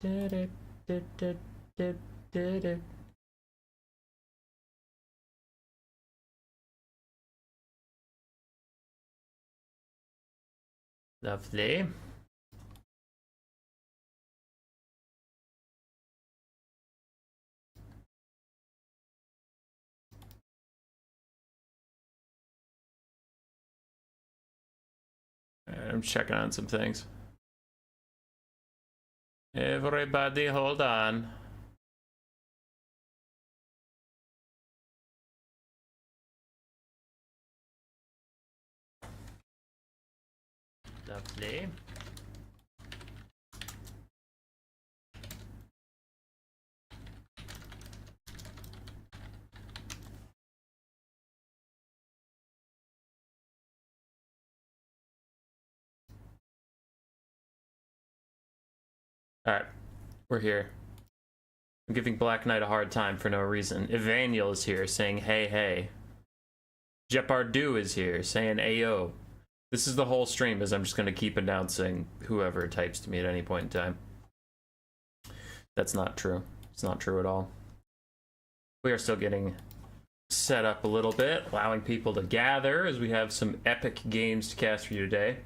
Lovely. I'm checking on some things. Everybody hold on. Lovely. Alright, we're here. I'm giving Black Knight a hard time for no reason. Evaniel is here saying hey hey. Jepardu is here saying ayo. This is the whole stream, as I'm just going to keep announcing whoever types to me at any point in time. That's not true. It's not true at all. We are still getting set up a little bit, allowing people to gather as we have some epic games to cast for you today.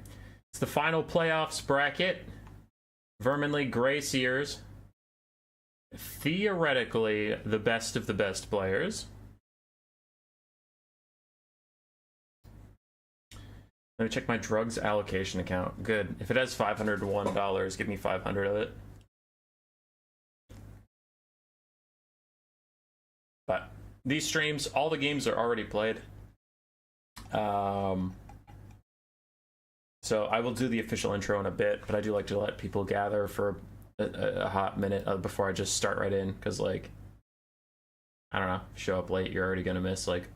It's the final playoffs bracket. Vermin League Gray Seers. Theoretically, the best of the best players. Let me check my drugs allocation account. Good. If it has $501, give me 500 of it. But these streams, all the games are already played. So I will do the official intro in a bit, but I do like to let people gather for a hot minute before I just start right in, because, like, I don't know, show up late, you're already gonna miss, like,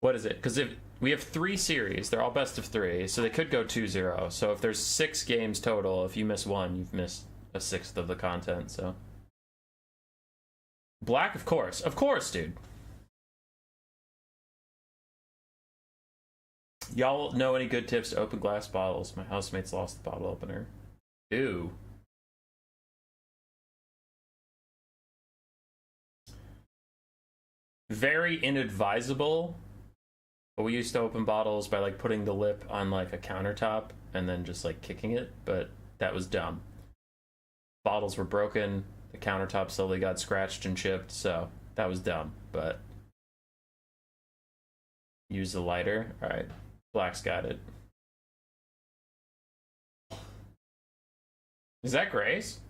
what is it? Because if we have 3 series, they're all best of 3, so they could go 2-0. So if there's 6 games total, if you miss one, you've missed a sixth of the content. So Black, of course, dude. Y'all know any good tips to open glass bottles? My housemates lost the bottle opener. Ew. Very inadvisable. But we used to open bottles by, like, putting the lip on, like, a countertop and then just, like, kicking it, but that was dumb. Bottles were broken, the countertop slowly got scratched and chipped, so that was dumb, but use the lighter. Alright, Black's got it. Is that Grace?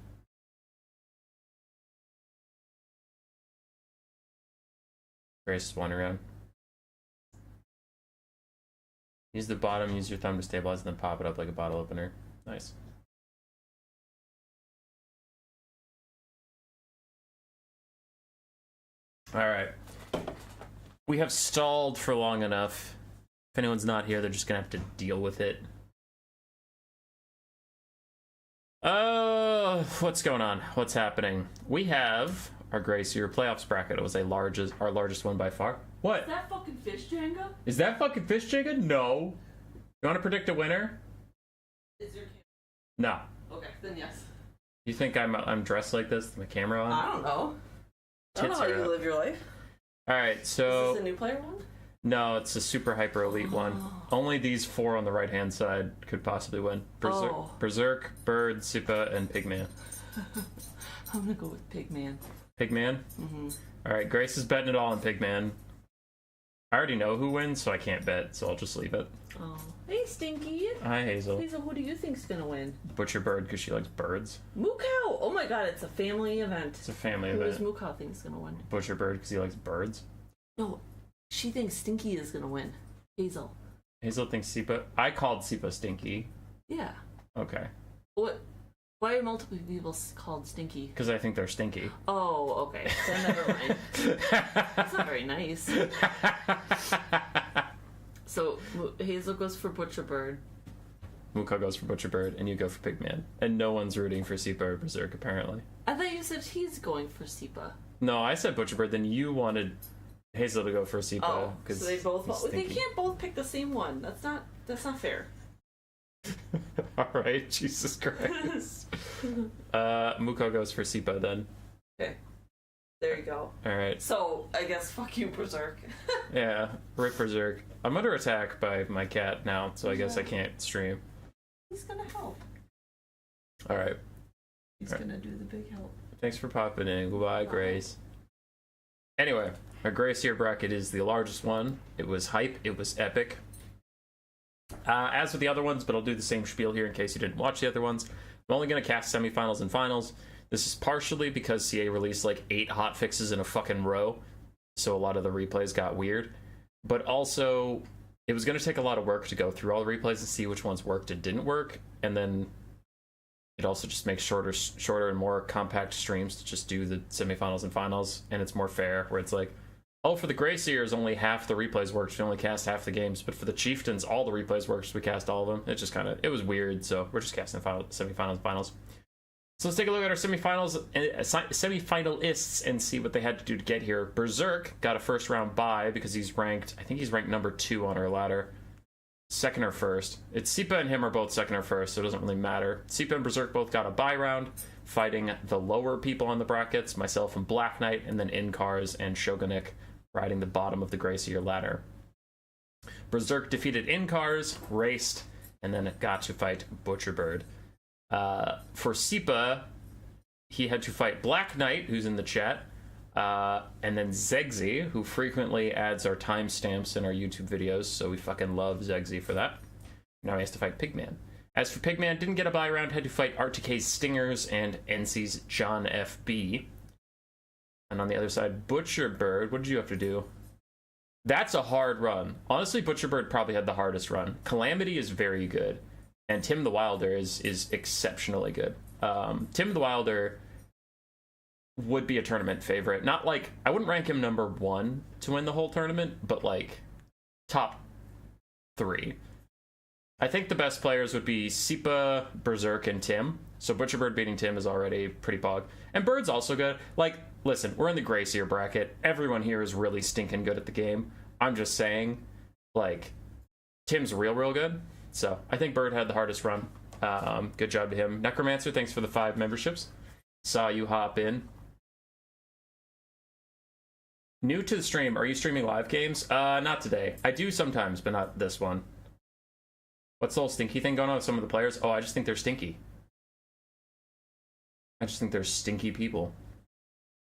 Grace is wandering around. Use the bottom, use your thumb to stabilize, and then pop it up like a bottle opener. Nice. Alright. We have stalled for long enough. If anyone's not here, they're just gonna have to deal with it. What's going on? What's happening? We have our Gray Seer playoffs bracket. It was our largest one by far. What? Is that fucking fish Jenga? Is that fucking fish Jenga? No. You want to predict a winner? Is your camera? No. Okay, then yes. You think I'm dressed like this with my camera on? I don't know. I don't know how you live your life. Alright, so... Is this a new player one? No, it's a super hyper elite one. Only these 4 on the right hand side could possibly win. Berserk, Bird, SiPa, and Pigman. I'm gonna go with Pigman. Pigman? Mm-hmm. Alright, Grace is betting it all on Pigman. I already know who wins, so I can't bet, so I'll just leave it. Oh. Hey, Stinky. Hi, Hazel. Hazel, who do you think's gonna win? Butcher Bird, because she likes birds. Moo Cow! Oh my god, it's a family event. It's a family Who event. does Moo Cow think's gonna win? Butcher Bird, because he likes birds. No, she thinks Stinky is gonna win. Hazel. Hazel thinks SiPa... I called SiPa Stinky. Yeah. Okay. What? Why are multiple people called Stinky? Because I think they're stinky. Oh, okay. Then never mind. That's not very nice. So, Hazel goes for Butcher Bird. Muka goes for Butcher Bird, and you go for Pigman. And no one's rooting for SiPa or Berserk, apparently. I thought you said he's going for SiPa. No, I said Butcher Bird, then you wanted Hazel to go for SiPa. Oh, so they both... They can't both pick the same one. That's not fair. Alright, Jesus Christ. Muko goes for SiPa then. Okay. There you go. Alright. So, I guess fuck you, Berserk. Yeah, rip Berserk. I'm under attack by my cat now, so I guess I can't stream. He's gonna help. Alright. He's gonna do the big help. Thanks for popping in. Goodbye, Grace. Anyway, our Grace Seer bracket is the largest one. It was hype. It was epic. As with the other ones, but I'll do the same spiel here in case you didn't watch the other ones. I'm only going to cast semifinals and finals. This is partially because CA released like 8 hot fixes in a fucking row, so a lot of the replays got weird. But also, it was going to take a lot of work to go through all the replays and see which ones worked and didn't work, and then it also just makes shorter and more compact streams to just do the semifinals and finals, and it's more fair, where it's like, oh, for the Grey Seers, only half the replays worked, we only cast half the games, but for the Chieftains, all the replays worked, so we cast all of them. It just kind of, it was weird, so we're just casting semifinals and finals. So let's take a look at our semifinalists and see what they had to do to get here. Berserk got a first round bye because he's ranked, I think he's ranked number 2 on our ladder. Second or first. It's SiPa and him are both second or first, so it doesn't really matter. SiPa and Berserk both got a bye round, fighting the lower people on the brackets, myself and Black Knight, and then Inkars and Shogunik riding the bottom of the Grey Seer ladder. Berserk defeated Inkars, raced, and then got to fight Butcherbird. For SiPa, he had to fight Black Knight, who's in the chat, and then Zegzi, who frequently adds our timestamps in our YouTube videos, so we fucking love Zegzi for that. Now he has to fight Pigman. As for Pigman, didn't get a bye round, had to fight RTK's Stingers and NC's John FB. And on the other side, Butcherbird, what did you have to do? That's a hard run. Honestly, Butcherbird probably had the hardest run. Calamity is very good, and Tim the Wilder is exceptionally good. Tim the Wilder would be a tournament favorite. Not like, I wouldn't rank him number 1 to win the whole tournament, but like top 3. I think the best players would be SiPa, Berserk, and Tim. So Butcherbird beating Tim is already pretty pog. And Bird's also good. Like, listen, we're in the Grey Seer bracket. Everyone here is really stinking good at the game. I'm just saying, like, Tim's real good. So I think Bird had the hardest run. Good job to him. Necromancer, thanks for the 5 memberships. Saw you hop in. New to the stream, are you streaming live games? Not today. I do sometimes, but not this one. What's the whole stinky thing going on with some of the players? Oh, I just think they're stinky. I just think they're stinky people.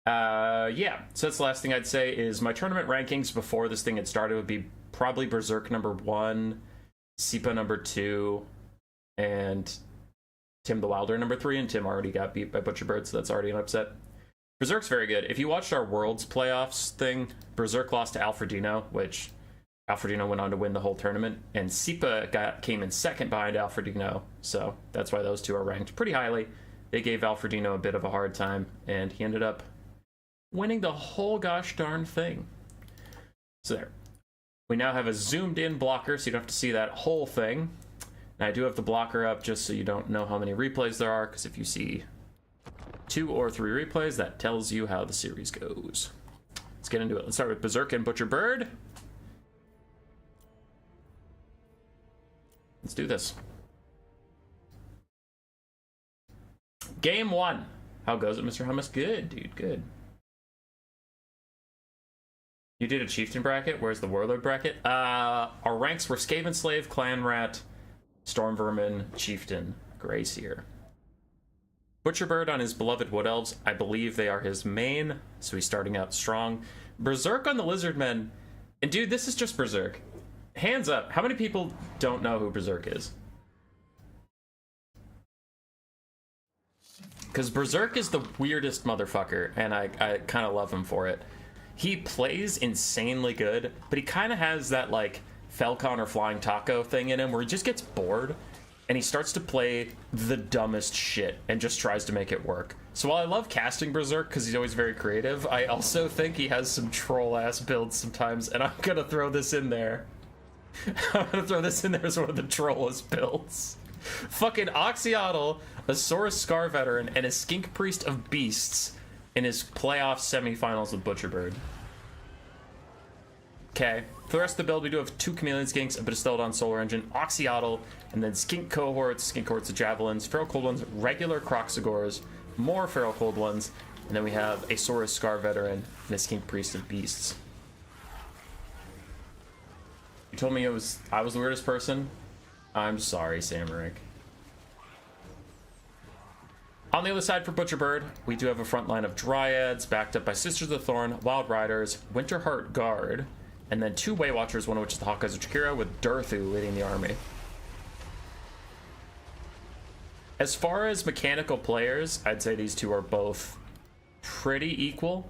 Yeah, so that's the last thing I'd say is my tournament rankings before this thing had started would be probably Berserk number 1, SiPa number 2, and Tim the Wilder number 3, and Tim already got beat by Butcherbird, so that's already an upset. Berserk's very good. If you watched our Worlds playoffs thing, Berserk lost to Alfredino, which Alfredino went on to win the whole tournament, and SiPa came in second behind Alfredino, so that's why those two are ranked pretty highly. They gave Alfredino a bit of a hard time, and he ended up winning the whole gosh darn thing. So there. We now have a zoomed in blocker, so you don't have to see that whole thing. And I do have the blocker up just so you don't know how many replays there are, because if you see 2 or 3 replays, that tells you how the series goes. Let's get into it. Let's start with Berserk and Butcherbird. Let's do this. Game 1. How goes it, Mr. Hummus? Good, dude, good. You did a chieftain bracket? Where's the warlord bracket? Our ranks were Skaven Slave, Clan Rat, Storm Vermin, Chieftain, Grey Seer. Butcherbird on his beloved Wood Elves. I believe they are his main, so he's starting out strong. Berserk on the Lizardmen. And dude, this is just Berserk. Hands up, how many people don't know who Berserk is? Because Berserk is the weirdest motherfucker, and I kind of love him for it. He plays insanely good, but he kind of has that, like, Falcon or Flying Taco thing in him where he just gets bored, and he starts to play the dumbest shit and just tries to make it work. So while I love casting Berserk because he's always very creative, I also think he has some troll-ass builds sometimes, and I'm gonna throw this in there. I'm gonna throw this in there as one of the trollest builds. Fucking Oxyotl, a Saurus Scar veteran, and a Skink Priest of Beasts in his playoff semifinals with Butcherbird. Okay, for the rest of the build, we do have 2 Chameleon Skinks, a bit of Steladon Solar Engine, Oxyotl, and then Skink Cohorts of Javelins, Feral Cold Ones, regular Croxagores, more Feral Cold Ones, and then we have a Saurus Scar Veteran and a Skink Priest of Beasts. You told me I was the weirdest person? I'm sorry, Samaric. On the other side for Butcherbird, we do have a front line of Dryads, backed up by Sisters of the Thorn, Wild Riders, Winterheart Guard, and then 2 Way Watchers, one of which is the Hawkeyes of Chikira, with Durthu leading the army. As far as mechanical players, I'd say these two are both pretty equal.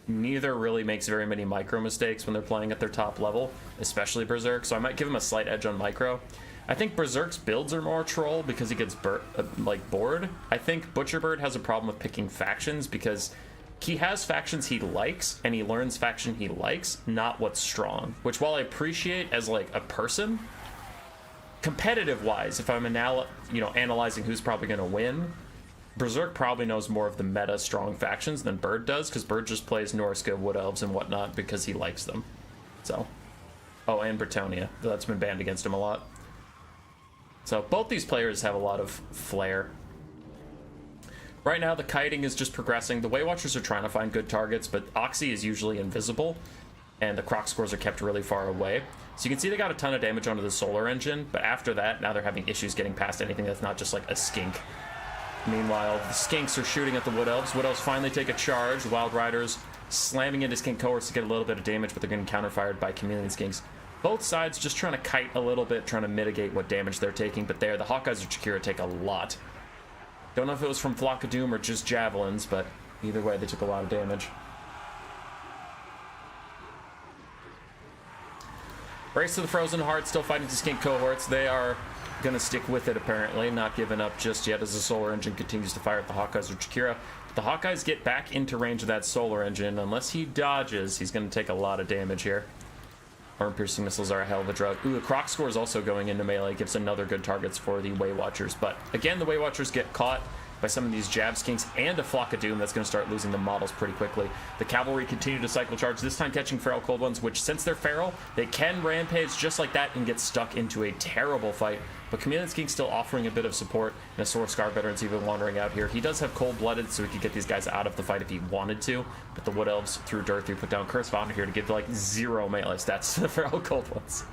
Neither really makes very many micro mistakes when they're playing at their top level, especially Berserk, so I might give him a slight edge on micro. I think Berserk's builds are more troll because he gets bored. I think Butcherbird has a problem with picking factions because he has factions he likes and he learns faction he likes, not what's strong. Which, while I appreciate as like a person, competitive wise, if I'm analyzing who's probably going to win, Berserk probably knows more of the meta strong factions than Bird does, because Bird just plays Norska, Wood Elves, and whatnot because he likes them. So, oh, and Bretonia, though that's been banned against him a lot. So both these players have a lot of flair. Right now, the kiting is just progressing. The Way Watchers are trying to find good targets, but Oxy is usually invisible, and the Croc scores are kept really far away. So you can see they got a ton of damage onto the Solar Engine, but after that, now they're having issues getting past anything that's not just like a skink. Meanwhile, the Skinks are shooting at the Wood Elves. Wood Elves finally take a charge. The Wild Riders slamming into Skink cohorts to get a little bit of damage, but they're getting counterfired by Chameleon Skinks. Both sides just trying to kite a little bit, trying to mitigate what damage they're taking, but there, the Hawkeyes of Chikira take a lot. Don't know if it was from Flock of Doom or just Javelins, but either way, they took a lot of damage. Race to the Frozen Heart, still fighting to Skink cohorts. They are going to stick with it, apparently, not giving up just yet as the Solar Engine continues to fire at the Hawkeyes of Chikira. The Hawkeyes get back into range of that Solar Engine. Unless he dodges, he's going to take a lot of damage here. Arm-piercing missiles are a hell of a drug. Ooh, the Croc score is also going into melee. Gives another good targets for the Way Watchers. But again, the Way Watchers get caught by some of these jab skinks and a Flock of Doom that's going to start losing the models pretty quickly. The Cavalry continue to cycle charge, this time catching Feral Cold Ones, which, since they're feral, they can rampage just like that and get stuck into a terrible fight. But Chameleon Skink still offering a bit of support, and a Saurus Scar Veteran's even wandering out here. He does have Cold-Blooded, so he could get these guys out of the fight if he wanted to, but the Wood Elves, through Durthu, put down Curse Founder here to give, like, 0 melee stats to the Feral Cold Ones.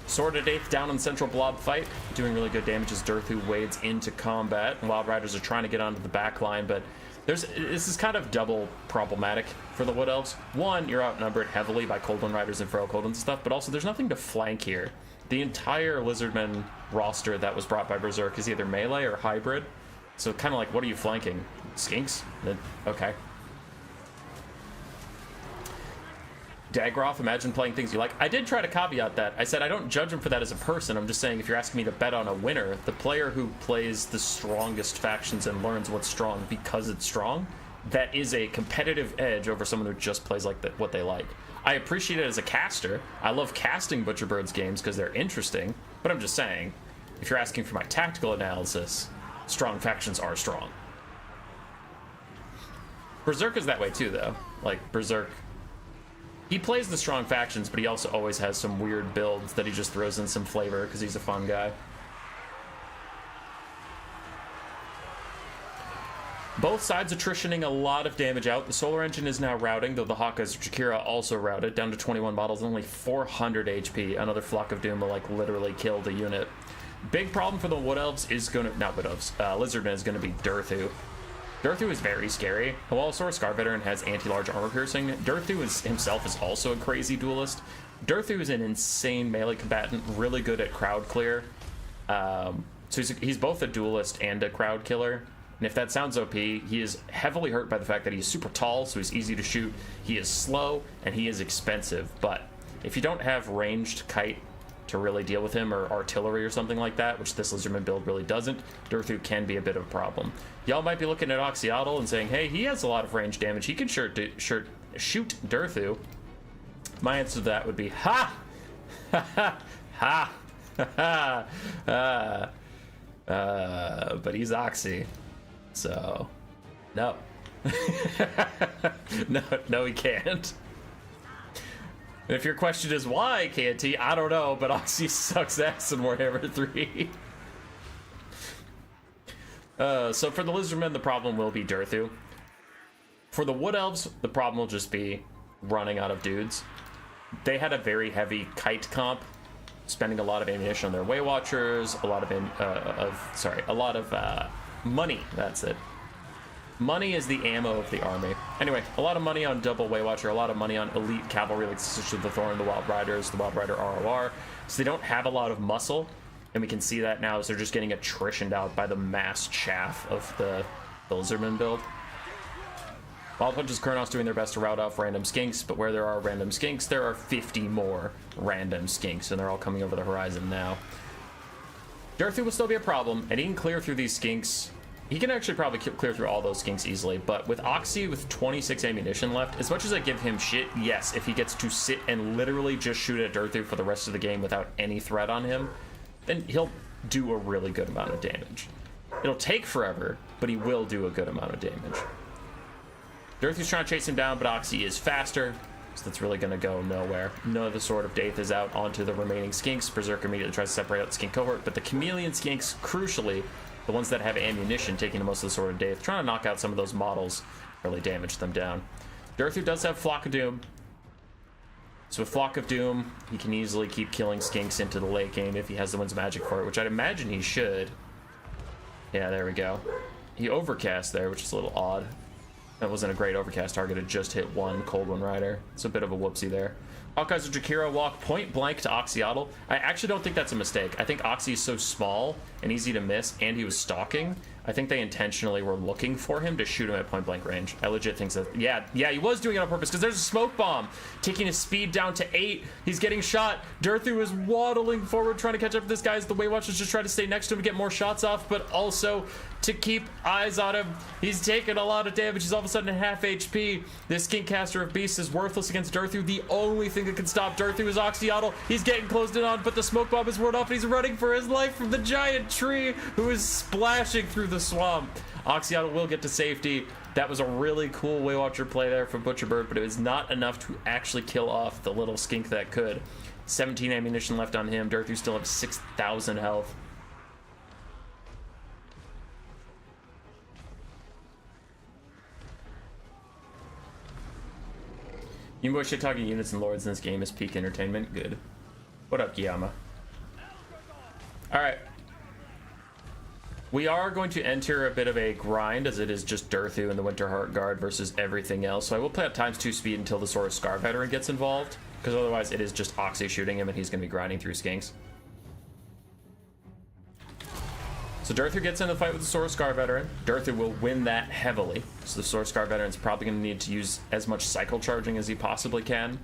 Sword of Eighth down in the central blob fight, doing really good damage as Durthu wades into combat. Wild Riders are trying to get onto the back line, but this is kind of double problematic for the Wood Elves. One, you're outnumbered heavily by Cold One Riders and Feral Cold and stuff, but also there's nothing to flank here. The entire Lizardmen roster that was brought by Berserk is either melee or hybrid, so kind of like, what are you flanking? Skinks? Okay. Dagroth, imagine playing things you like. I did try to caveat that. I said I don't judge him for that as a person. I'm just saying if you're asking me to bet on a winner, the player who plays the strongest factions and learns what's strong because it's strong, that is a competitive edge over someone who just plays like what they like. I appreciate it as a caster. I love casting Butcherbird's games because they're interesting, but I'm just saying, if you're asking for my tactical analysis, strong factions are strong. Berserk is that way too, though. Like, Berserk, he plays the strong factions, but he also always has some weird builds that he just throws in some flavor because he's a fun guy. Both sides attritioning a lot of damage out. The Solar Engine is now routing, though the Hawkeyes of Chikira also routed, down to 21 models, only 400 HP. Another Flock of Doom will, like, literally kill the unit. Big problem for the Wood Elves is going to... Not Wood Elves. Lizardman is going to be Durthu. Durthu is very scary. While Saurus Scar Veteran has anti-large armor piercing, Durthu himself is also a crazy duelist. Durthu is an insane melee combatant, really good at crowd clear. So he's both a duelist and a crowd killer. And if that sounds OP, he is heavily hurt by the fact that he's super tall, so he's easy to shoot. He is slow, and he is expensive. But if you don't have ranged kite to really deal with him, or artillery or something like that, which this Lizardman build really doesn't, Durthu can be a bit of a problem. Y'all might be looking at Oxyotl and saying, hey, he has a lot of range damage. He can shoot Durthu. My answer to that would be, ha! Ha ha! Ha ha! But he's Oxy. So, no. No, he can't. If your question is why can't he, I don't know, but Oxy sucks ass in Warhammer 3. So for the Lizardmen, the problem will be Durthu. For the Wood Elves, the problem will just be running out of dudes. They had a very heavy kite comp, spending a lot of ammunition on their Way Watchers, a lot of money. That's it. Money is the ammo of the army. Anyway, a lot of money on double Way Watcher, a lot of money on elite cavalry like Sisters of the Thorn, the Wild Riders, the Wild Rider ROR. So they don't have a lot of muscle, and we can see that now as they're just getting attritioned out by the mass chaff of the Lizardman build. Wild Punch's Kurnos doing their best to rout off random skinks, but where there are random skinks, there are 50 more random skinks, and they're all coming over the horizon now. Durthu will still be a problem, and he can clear through these skinks. He can actually probably clear through all those skinks easily, but with Oxy with 26 ammunition left, as much as I give him shit, yes, if he gets to sit and literally just shoot at Durthu for the rest of the game without any threat on him, then he'll do a really good amount of damage. It'll take forever, but he will do a good amount of damage. Durthu's trying to chase him down, but Oxy is faster, so that's really going to go nowhere. None of the Sword of Daith is out onto the remaining skinks. Berserk immediately tries to separate out the skink cohort, but the chameleon skinks, crucially, the ones that have ammunition taking the most of the Sword of Daith, trying to knock out some of those models, really damage them down. Durthu does have Flock of Doom. So with Flock of Doom, he can easily keep killing skinks into the late game if he has the Winds of Magic for it, which I'd imagine he should. Yeah, there we go. He overcast there, which is a little odd. That wasn't a great overcast target. It just hit one Cold One Rider. It's a bit of a whoopsie there. Hawkeye's Jakiro walk point blank to Oxyotl. I actually don't think that's a mistake. I think Oxy is so small and easy to miss, and he was stalking. I think they intentionally were looking for him to shoot him at point blank range. I legit think that, yeah, he was doing it on purpose, because there's a smoke bomb taking his speed down to 8. He's getting shot. Durthu is waddling forward trying to catch up with this guy as the Way Watchers just try to stay next to him to get more shots off, but also to keep eyes on him. He's taking a lot of damage. He's all of a sudden at half HP. This Skinkcaster of Beasts is worthless against Durthu. The only thing that can stop Durthu is Oxyotl. He's getting closed in on, but the smoke bomb is ward off, and he's running for his life from the giant tree who is splashing through the swamp. Oxyotl will get to safety. That was a really cool Way Watcher play there from Butcherbird, but it was not enough to actually kill off the little skink that could. 17 ammunition left on him. Durthu still has 6,000 health. You boys shit talking units and lords in this game is peak entertainment. Good. What up, Giyama? Alright. We are going to enter a bit of a grind, as it is just Durthu and the Winterheart Guard versus everything else. So I will play at ×2 speed until the Sora Scar Veteran gets involved, because otherwise it is just Oxy shooting him and he's going to be grinding through skinks. So Durthu gets in the fight with the Sora Scar Veteran. Durthu will win that heavily. So the Sora Scar Veteran's probably going to need to use as much cycle charging as he possibly can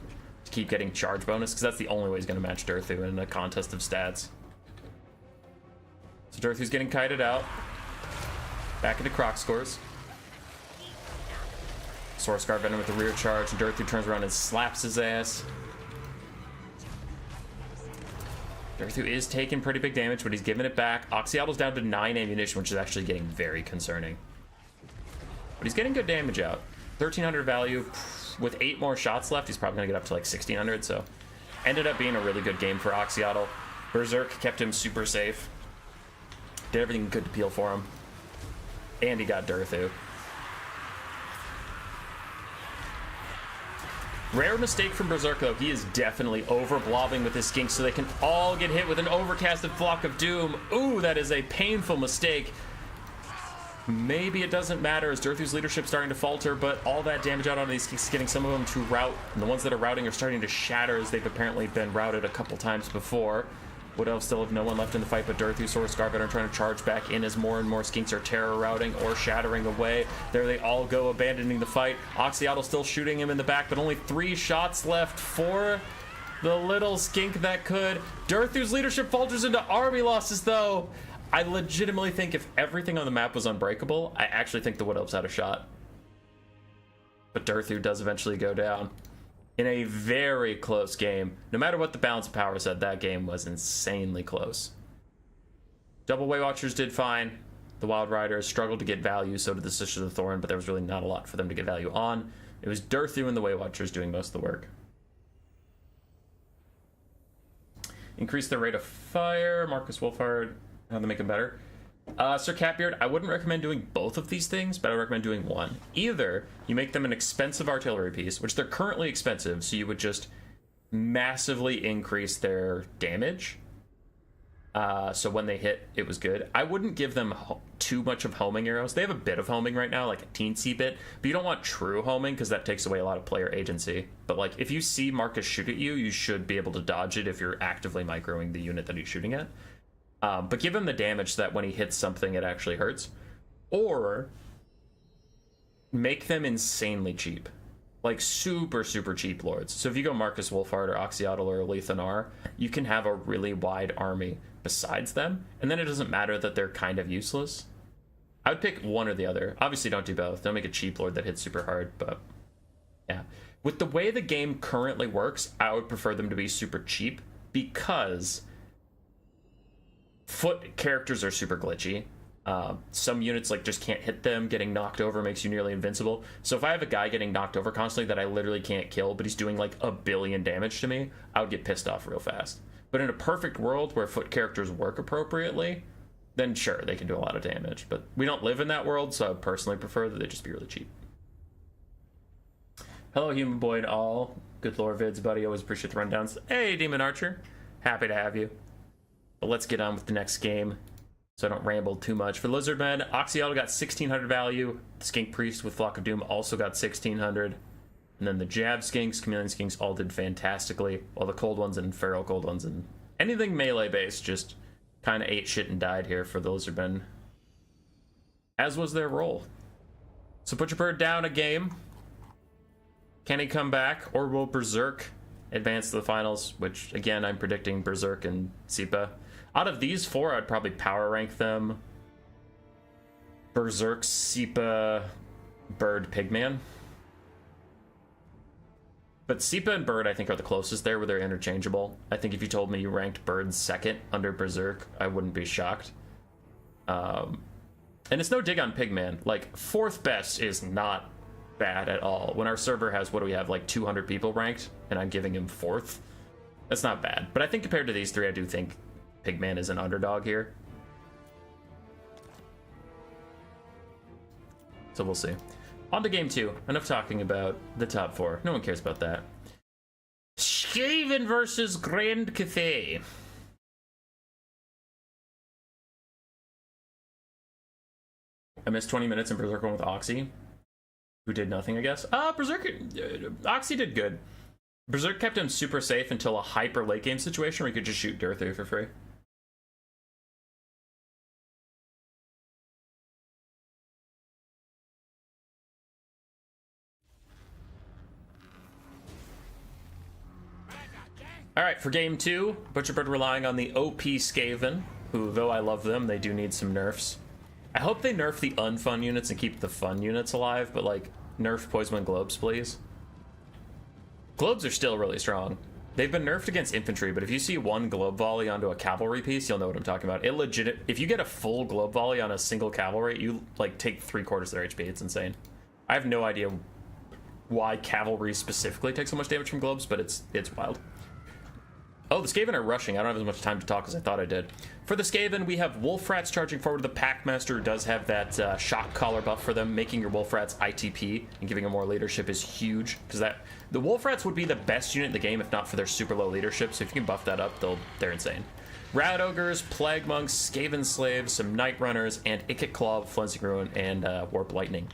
to keep getting charge bonus, because that's the only way he's going to match Durthu in a contest of stats. So Durthu's getting kited out. Back into Croc scores. Sora Scar Veteran with the rear charge, and Durthu turns around and slaps his ass. Durthu is taking pretty big damage, but he's giving it back. Oxyotl's down to 9 ammunition, which is actually getting very concerning. But he's getting good damage out. 1,300 value. With 8 more shots left, he's probably going to get up to like 1,600, so... Ended up being a really good game for Oxyotl. Berserk kept him super safe. Did everything he could to peel for him. And he got Durthu. Rare mistake from Berserk, though. He is definitely over-blobbing with his skinks so they can all get hit with an overcasted Flock of Doom. Ooh, that is a painful mistake. Maybe it doesn't matter as Durthu's leadership starting to falter, but all that damage out on these skinks is getting some of them to rout, and the ones that are routing are starting to shatter as they've apparently been routed a couple times before. Wood Elves still have no one left in the fight but Durthu. Sora Scar Veteran trying to charge back in as more and more skinks are terror routing or shattering away. There they all go, abandoning the fight. Oxyotl still shooting him in the back, but only 3 shots left for the little skink that could. Durthu's leadership falters into army losses, though. I legitimately think if everything on the map was unbreakable, I actually think the Wood Elves had a shot. But Durthu does eventually go down. In a very close game. No matter what the balance of power said, that game was insanely close. Double Way Watchers did fine. The Wild Riders struggled to get value, so did the Sisters of the Thorn, but there was really not a lot for them to get value on. It was Durthu and the Way Watchers doing most of the work. Increase the rate of fire. Marcus Wolfhard, how to make them better. Sir Catbeard, I wouldn't recommend doing both of these things, but I would recommend doing one. Either you make them an expensive artillery piece, which they're currently expensive, so you would just massively increase their damage. So when they hit, it was good. I wouldn't give them too much of homing arrows. They have a bit of homing right now, like a teensy bit, but you don't want true homing because that takes away a lot of player agency. But like, if you see Marcus shoot at you, you should be able to dodge it if you're actively microing the unit that he's shooting at. But give him the damage so that when he hits something, it actually hurts. Or make them insanely cheap. Like super, super cheap lords. So if you go Marcus Wolfhard or Oxyotl or Lethanar, you can have a really wide army besides them. And then it doesn't matter that they're kind of useless. I would pick one or the other. Obviously don't do both. Don't make a cheap lord that hits super hard, but yeah. With the way the game currently works, I would prefer them to be super cheap because foot characters are super glitchy. Some units like just can't hit them. Getting knocked over makes you nearly invincible. So if I have a guy getting knocked over constantly that I literally can't kill, but he's doing like 1 billion damage to me, I would get pissed off real fast. But in a perfect world where foot characters work appropriately, then sure, they can do a lot of damage. But we don't live in that world, so I personally prefer that they just be really cheap. Hello, Human Boy and all. Good lore vids, buddy. Always appreciate the rundowns. Hey, Demon Archer. Happy to have you. But let's get on with the next game, so I don't ramble too much. For Lizardmen, Oxyotl got 1600 value. The Skink Priest with Flock of Doom also got 1600. And then the Jab Skinks, Chameleon Skinks all did fantastically, while the Cold Ones and Feral Cold Ones and anything melee based just kind of ate shit and died here for the Lizardmen, as was their role. So put your bird down a game. Can he come back, or will Berserk advance to the finals? Which, again, I'm predicting Berserk and SiPa. Out of these four, I'd probably power rank them. Berserk, SiPa, Bird, Pigman. But SiPa and Bird, I think, are the closest there, where they're interchangeable. I think if you told me you ranked Bird second under Berserk, I wouldn't be shocked. And it's no dig on Pigman. Like, fourth best is not bad at all. When our server has, what do we have, like 200 people ranked, and I'm giving him fourth? That's not bad. But I think compared to these three, I do think Pigman is an underdog here. So we'll see. On to game 2. Enough talking about the top 4. No one cares about that. Skaven versus Grand Cathay. I missed 20 minutes in Berserk with Oxy, who did nothing, I guess. Berserk, Oxy did good. Berserk kept him super safe until a hyper late game situation where he could just shoot Dirt through for free. Alright, for game 2, Butcherbird relying on the OP Skaven, who, though I love them, they do need some nerfs. I hope they nerf the unfun units and keep the fun units alive, but, like, nerf Poisonman Globes, please. Globes are still really strong. They've been nerfed against infantry, but if you see one globe volley onto a cavalry piece, you'll know what I'm talking about. If you get a full globe volley on a single cavalry, you, like, take 3/4 of their HP. It's insane. I have no idea why cavalry specifically takes so much damage from globes, but it's wild. Oh, the Skaven are rushing. I don't have as much time to talk as I thought I did. For the Skaven, we have Wolf Rats charging forward. The Packmaster, who does have that shock collar buff for them. Making your Wolf Rats ITP and giving them more leadership is huge, because the Wolf Rats would be the best unit in the game if not for their super low leadership. So if you can buff that up, they're insane. Rat Ogres, Plague Monks, Skaven Slaves, some Night Runners, and Ikit Claw, Flensing Ruin, and Warp Lightning.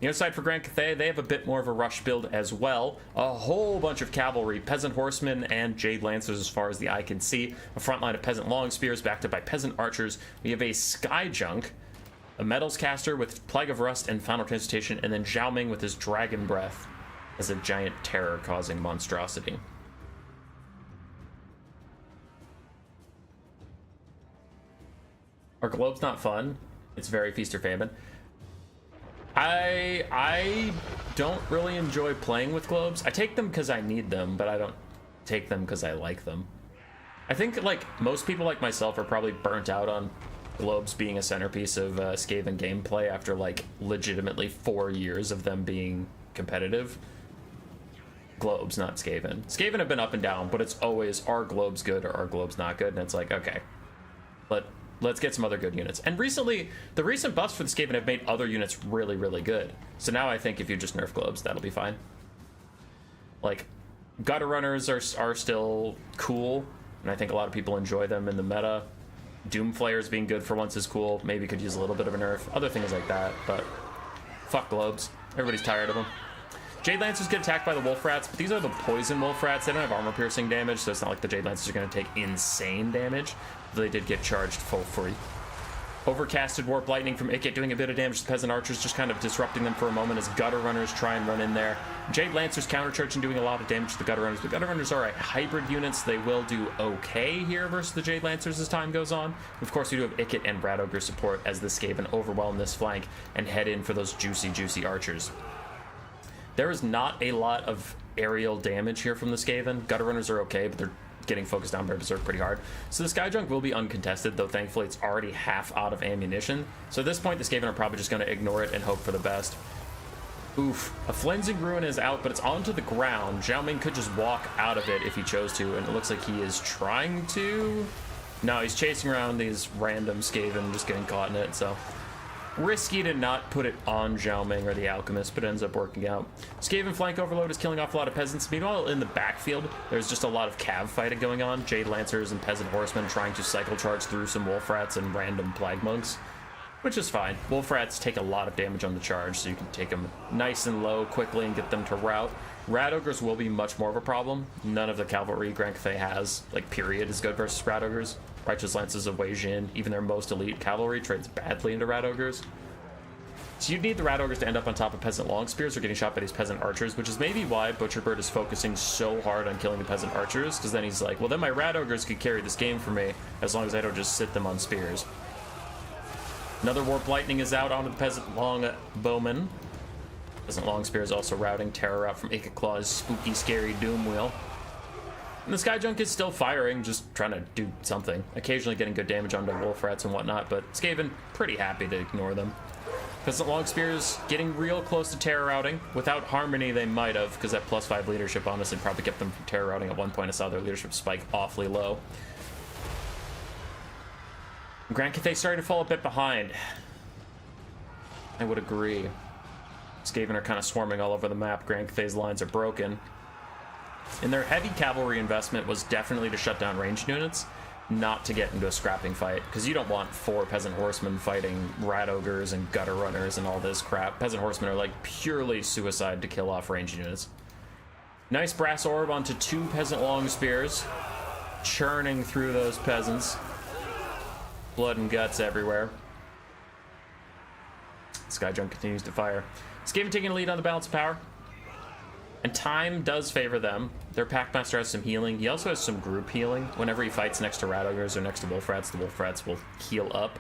The other side for Grand Cathay, they have a bit more of a rush build as well. A whole bunch of cavalry, Peasant Horsemen, and Jade Lancers as far as the eye can see. A front line of Peasant Long Spears backed up by Peasant Archers. We have a Sky Junk, a Metals Caster with Plague of Rust and Final Transmutation, and then Zhao Ming with his Dragon Breath as a giant terror-causing monstrosity. Are globes not fun? It's very feast or famine. I don't really enjoy playing with globes. I take them because I need them, but I don't take them because I like them. I think, like, most people like myself are probably burnt out on globes being a centerpiece of Skaven gameplay after, like, legitimately 4 years of them being competitive. Globes, not Skaven. Skaven have been up and down, but it's always, are globes good or are globes not good? And it's like, okay, let's get some other good units. And recently, the recent buffs for the Skaven have made other units really, really good. So now I think if you just nerf globes, that'll be fine. Like, gutter runners are still cool, and I think a lot of people enjoy them in the meta. Doom flayers being good for once is cool. Maybe could use a little bit of a nerf. Other things like that, but fuck globes. Everybody's tired of them. Jade Lancers get attacked by the Wolf Rats, but these are the poison Wolf Rats. They don't have armor piercing damage, so it's not like the Jade Lancers are going to take insane damage. Though they did get charged full free. Overcasted Warp Lightning from Ikit doing a bit of damage to the Peasant Archers, just kind of disrupting them for a moment as Gutter Runners try and run in there. Jade Lancers countercharging, doing a lot of damage to the Gutter Runners. The Gutter Runners are a hybrid unit, so they will do okay here versus the Jade Lancers as time goes on. Of course, we do have Ikit and Rat Ogre support as the Skaven overwhelm this flank and head in for those juicy, juicy archers. There is not a lot of aerial damage here from the Skaven. Gutter Runners are okay, but they're getting focused down by Berserk pretty hard. So the Sky Junk will be uncontested, though thankfully it's already half out of ammunition. So at this point, the Skaven are probably just going to ignore it and hope for the best. Oof. A Flensing Ruin is out, but it's onto the ground. Zhao Ming could just walk out of it if he chose to, and it looks like he is trying to. No, he's chasing around these random Skaven, just getting caught in it, so risky to not put it on Zhao Ming or the Alchemist, but it ends up working out. Skaven flank overload is killing off a lot of peasants. Meanwhile, in the backfield, there's just a lot of cav fighting going on. Jade Lancers and Peasant Horsemen trying to cycle charge through some Wolf Rats and random Plague Monks, which is fine. Wolf Rats take a lot of damage on the charge, so you can take them nice and low quickly and get them to rout. Rat Ogres will be much more of a problem. None of the cavalry Grand Cathay has, like, period, is good versus Rat Ogres. Righteous Lances of Wei Jin, even their most elite cavalry, trades badly into Rat Ogres. So you'd need the Rat Ogres to end up on top of Peasant Long Spears or getting shot by these Peasant Archers, which is maybe why Butcherbird is focusing so hard on killing the Peasant Archers, because then he's like, well, then my Rat Ogres could carry this game for me, as long as I don't just sit them on spears. Another Warp Lightning is out onto the Peasant Long Bowman. Peasant Long Spear is also routing Terror out from Ikit Claw's spooky, scary Doom Wheel. And the Sky Junk is still firing, just trying to do something. Occasionally getting good damage onto Wolf Rats and whatnot, but Skaven pretty happy to ignore them. Peasant Long Spears getting real close to Terror routing. Without Harmony, they might have, because that +5 leadership honestly probably kept them from Terror routing at one point. I saw their leadership spike awfully low. Grand Cathay starting to fall a bit behind. I would agree. Skaven are kind of swarming all over the map. Grand Cathay's lines are broken. And their heavy cavalry investment was definitely to shut down ranged units, not to get into a scrapping fight, because you don't want 4 Peasant Horsemen fighting Rat Ogres and Gutter Runners and all this crap. Peasant Horsemen are like purely suicide to kill off ranged units. Nice Brass Orb onto 2 Peasant Long Spears, churning through those peasants. Blood and guts everywhere. Sky Junk continues to fire. Skaven taking a lead on the balance of power. And time does favor them. Their Packmaster has some healing. He also has some group healing. Whenever he fights next to Rat Ogres or next to Wolf Rats, the Wolf Rats will heal up.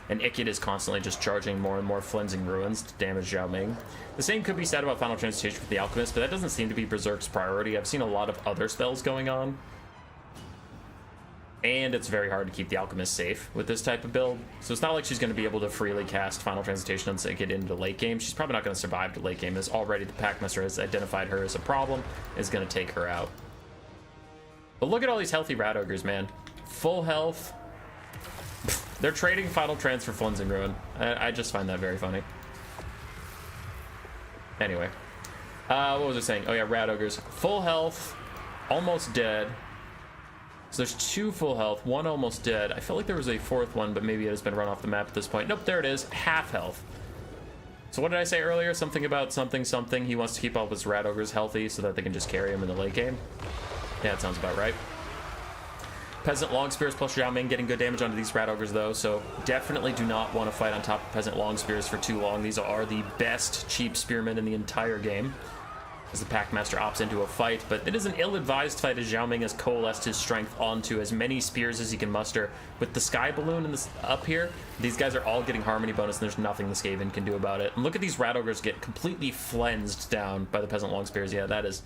And Ikit is constantly just charging more and more Flensing Ruins to damage Zhao Ming. The same could be said about Final Transmutation with the Alchemist, but that doesn't seem to be Berserk's priority. I've seen a lot of other spells going on. And it's very hard to keep the Alchemist safe with this type of build. So it's not like she's going to be able to freely cast Final Transmutation once they get into late game. She's probably not going to survive to late game, as already the Packmaster has identified her as a problem, is going to take her out. But look at all these healthy Rat Ogres, man. Full health. They're trading Final Trans for Flensing Ruin. I just find that very funny. Anyway. What was I saying? Oh yeah, Rat Ogres. Full health. Almost dead. So there's 2 full health, 1 almost dead. I felt like there was a 4th one, but maybe it has been run off the map at this point. Nope, there it is. Half health. So what did I say earlier? Something about something. He wants to keep all of his Rat Ogres healthy so that they can just carry him in the late game. Yeah, that sounds about right. Peasant Long Spears plus Zhao Ming getting good damage onto these Rat Ogres, though, so definitely do not want to fight on top of Peasant Long Spears for too long. These are the best cheap spearmen in the entire game, as the Packmaster opts into a fight, but it is an ill-advised fight as Zhao Ming has coalesced his strength onto as many spears as he can muster. With the Sky Balloon in this, up here, these guys are all getting Harmony bonus, and there's nothing the Skaven can do about it. And look at these Rat Ogres get completely flensed down by the Peasant Long Spears. Yeah, that is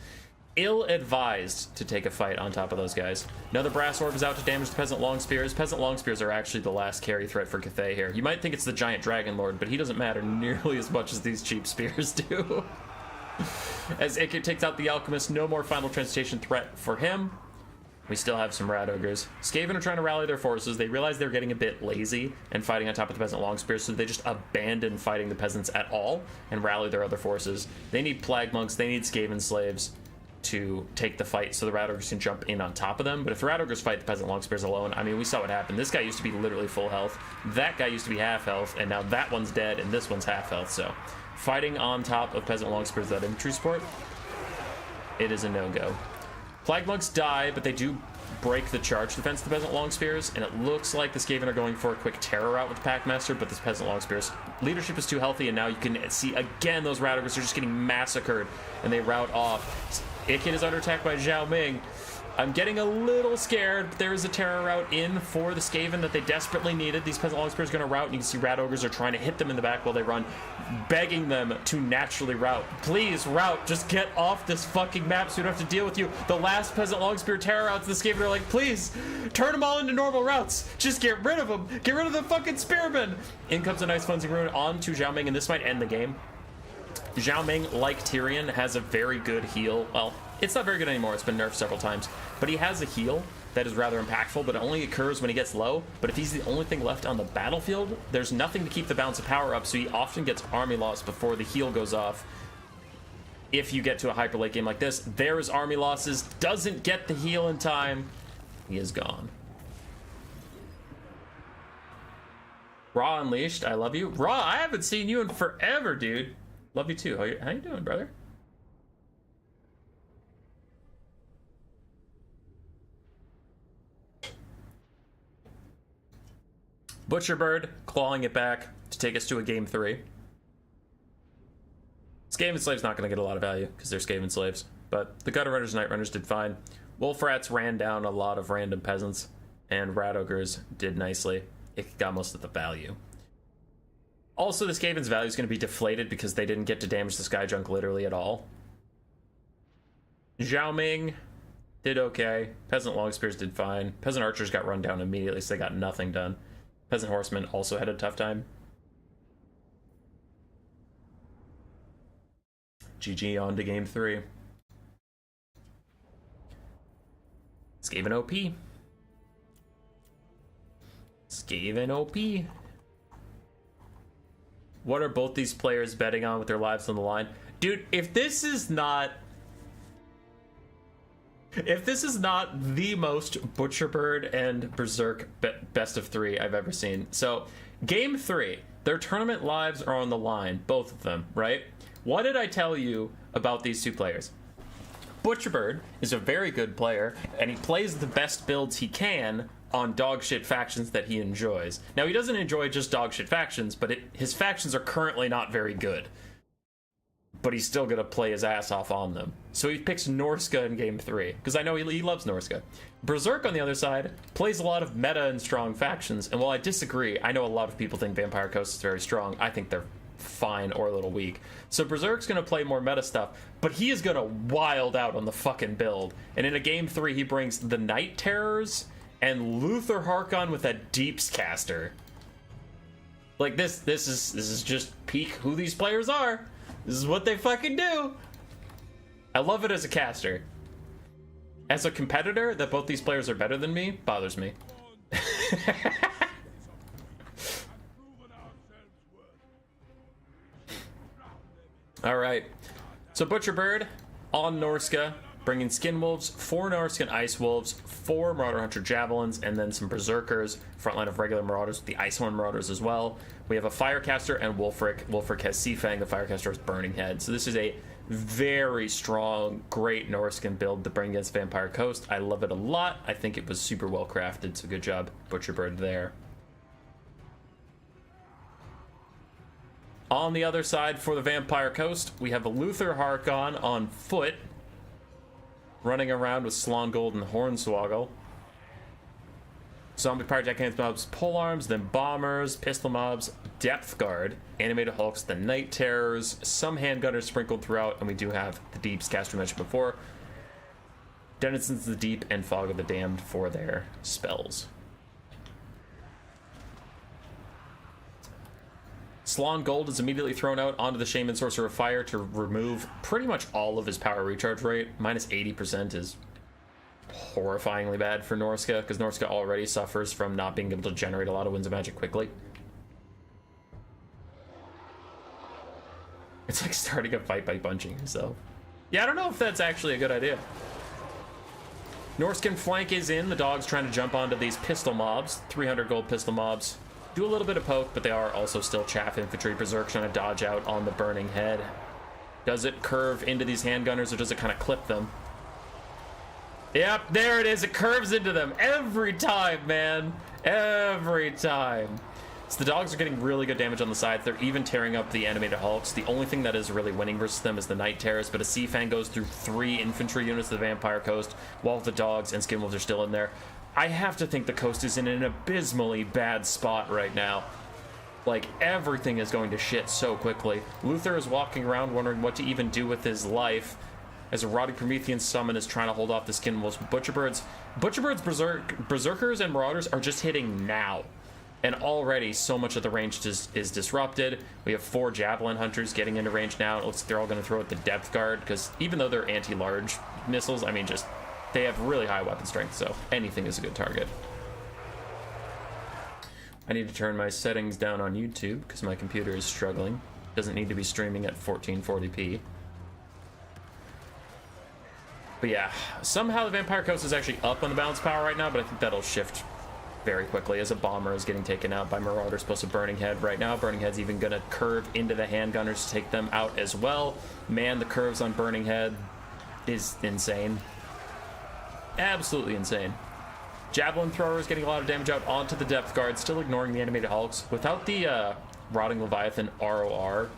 ill-advised to take a fight on top of those guys. Another Brass Orb is out to damage the Peasant Long Spears. Peasant Long Spears are actually the last carry threat for Cathay here. You might think it's the Giant Dragon Lord, but he doesn't matter nearly as much as these cheap spears do. As Ikit takes out the Alchemist, no more Final Transmutation threat for him. We still have some Rat Ogres. Skaven are trying to rally their forces. They realize they're getting a bit lazy and fighting on top of the Peasant Long Spears, so they just abandon fighting the Peasants at all and rally their other forces. They need Plague Monks, they need Skaven Slaves to take the fight so the Rat Ogres can jump in on top of them. But if the Rat Ogres fight the Peasant Long Spears alone, I mean, we saw what happened. This guy used to be literally full health. That guy used to be half health, and now that one's dead, and this one's half health. So fighting on top of Peasant Long Spears without infantry support, it is a no-go. Plague Monks die, but they do break the charge defense of the Peasant Long Spears, and it looks like the Skaven are going for a quick terror route with the Packmaster, but this Peasant Long Spears leadership is too healthy, and now you can see again those Rat Ogres are just getting massacred, and they rout off. Ikid is under attack by Zhao Ming. I'm getting a little scared, but there is a terror route in for the Skaven that they desperately needed. These Peasant Long Spears are going to rout, and you can see Rat Ogres are trying to hit them in the back while they run, begging them to naturally rout. Please, rout. Just get off this fucking map so we don't have to deal with you. The last Peasant Long Spear terror routes, the Skaven are like, please, turn them all into normal routes. Just get rid of them. Get rid of the fucking Spearmen. In comes a nice Cleansing Rune onto Zhao Ming, and this might end the game. Zhao Ming, like Tyrion, has a very good heal. Well, it's not very good anymore. It's been nerfed several times. But he has a heal that is rather impactful, but it only occurs when he gets low. But if he's the only thing left on the battlefield, there's nothing to keep the balance of power up, so he often gets army loss before the heal goes off. If you get to a hyper late game like this, there is army losses, doesn't get the heal in time, he is gone. Raw Unleashed, I love you. Raw, I haven't seen you in forever, dude. Love you too. How you doing, brother? Butcherbird clawing it back to take us to a game 3. Skaven Slave's not going to get a lot of value because they're Skaven Slaves, but the Gutter Runners and Night Runners did fine. Wolf Rats ran down a lot of random peasants, and Rat Ogres did nicely. It got most of the value. Also, the Skaven's value is going to be deflated because they didn't get to damage the Sky Junk literally at all. Zhao Ming did okay. Peasant Long Spears did fine. Peasant Archers got run down immediately, so they got nothing done. Peasant Horsemen also had a tough time. GG on to game 3. Skaven OP. Skaven OP. What are both these players betting on with their lives on the line? Dude, if this is not the most Butcherbird and Berserk best of 3 I've ever seen. So, game 3, their tournament lives are on the line, both of them, right? What did I tell you about these two players? Butcherbird is a very good player, and he plays the best builds he can on dogshit factions that he enjoys. Now, he doesn't enjoy just dogshit factions, but his factions are currently not very good. But he's still gonna play his ass off on them. So he picks Norska in game 3, because I know he loves Norska. Berserk, on the other side, plays a lot of meta and strong factions, and while I disagree, I know a lot of people think Vampire Coast is very strong. I think they're fine or a little weak. So Berserk's gonna play more meta stuff, but he is gonna wild out on the fucking build. And in a game 3, he brings the Night Terrors and Luther Harkon with a Deeps caster. Like this is just peak who these players are. This is what they fucking do. I love it as a caster. As a competitor, that both these players are better than me bothers me. All right. So Butcherbird on Norska, bringing Skin Wolves, 4 Norscan Ice Wolves, 4 Marauder Hunter Javelins, and then some Berserkers, frontline of regular Marauders with the Icehorn Marauders as well. We have a Firecaster and Wolfric. Wolfric has Seafang, the Firecaster has Burning Head. So this is a very strong, great Norscan build to bring against Vampire Coast. I love it a lot. I think it was super well crafted, so good job, Butcherbird there. On the other side for the Vampire Coast, we have a Luther Harkon on foot, running around with Slongold and Hornswoggle. Zombie Pirate Jack mobs, Polearms, then Bombers, Pistol mobs, Depth Guard, Animated Hulks, the Night Terrors, some Handgunners sprinkled throughout, and we do have the Deeps caster mentioned before. Denizens of the Deep and Fog of the Damned for their spells. Slongold is immediately thrown out onto the Shaman Sorcerer of Fire to remove pretty much all of his power recharge rate. Minus 80% is horrifyingly bad for Norska, because Norska already suffers from not being able to generate a lot of winds of magic quickly. It's like starting a fight by punching yourself. Yeah, I don't know if that's actually a good idea. Norscan flank is in. The dog's trying to jump onto these pistol mobs. 300 gold pistol mobs. Do a little bit of poke, but they are also still chaff infantry. Berserk trying to dodge out on the burning head. Does it curve into these handgunners, or does it kind of clip them? Yep, there it is. It curves into them every time, man. Every time. So the dogs are getting really good damage on the sides. They're even tearing up the animated hulks. The only thing that is really winning versus them is the night terrors, but a sea fang goes through 3 infantry units of the vampire coast, while the dogs and skinwolves are still in there. I have to think the coast is in an abysmally bad spot right now. Like, everything is going to shit so quickly. Luther is walking around wondering what to even do with his life, as a rotting Promethean summon is trying to hold off the skinwolves. Butcherbirds, berserkers and marauders are just hitting now. And already so much of the range is disrupted. We have 4 javelin hunters getting into range now. It looks like they're all going to throw at the depth guard, because even though they're anti-large missiles, I mean, just they have really high weapon strength, so anything is a good target. I need to turn my settings down on YouTube because my computer is struggling. Doesn't need to be streaming at 1440p. But yeah, somehow the Vampire Coast is actually up on the balance power right now, but I think that'll shift very quickly as a bomber is getting taken out by Marauders plus a Burning Head right now. Burning Head's even gonna curve into the handgunners to take them out as well. Man, the curves on Burning Head is insane. Absolutely insane. Javelin thrower is getting a lot of damage out onto the depth guard, still ignoring the animated hulks. Without the Rotting Leviathan ROR,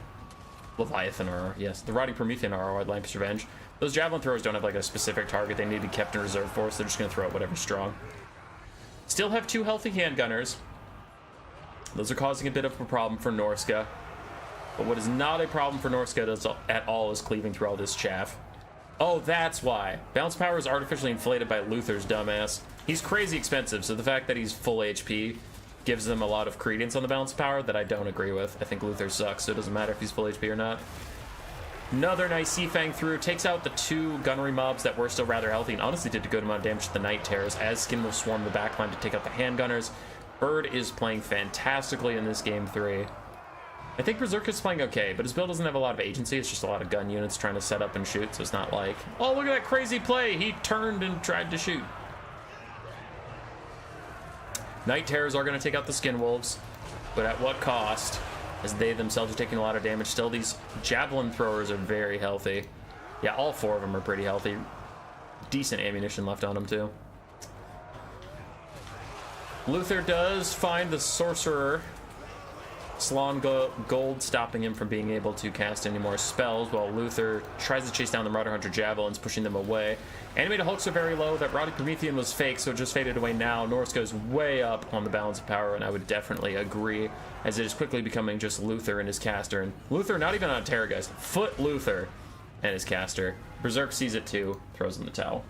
yes, the Rotting Promethean ROR, Lamp's Revenge, those Javelin throwers don't have like a specific target they need to be kept in reserve for, so they're just gonna throw out whatever's strong. Still have 2 healthy handgunners. Those are causing a bit of a problem for Norska. But what is not a problem for Norska at all is cleaving through all this chaff. Oh, that's why. Balance power is artificially inflated by Luther's dumbass. He's crazy expensive, so the fact that he's full HP gives them a lot of credence on the balance power that I don't agree with. I think Luther sucks, so it doesn't matter if he's full HP or not. Another nice Sea Fang through, takes out the 2 gunnery mobs that were still rather healthy, and honestly did a good amount of damage to the Night Terrors as Skin will swarm the backline to take out the handgunners. Bird is playing fantastically in this game 3. I think Berserk is playing okay, but his build doesn't have a lot of agency. It's just a lot of gun units trying to set up and shoot, so it's not like, oh, look at that crazy play, he turned and tried to shoot. Night Terrors are going to take out the Skinwolves, but at what cost? As they themselves are taking a lot of damage. Still, these Javelin throwers are very healthy. Yeah, all 4 of them are pretty healthy. Decent ammunition left on them, too. Luther does find the Sorcerer. Salon Gold stopping him from being able to cast any more spells, while Luther tries to chase down the Marauder Hunter Javelins, pushing them away. Animated Hulks are very low. That Rotting Promethean was fake, so it just faded away now. Norse goes way up on the balance of power, and I would definitely agree, as it is quickly becoming just Luther and his caster. And Luther, not even on a Terror, guys. Foot Luther and his caster. Berserk sees it too, throws in the towel.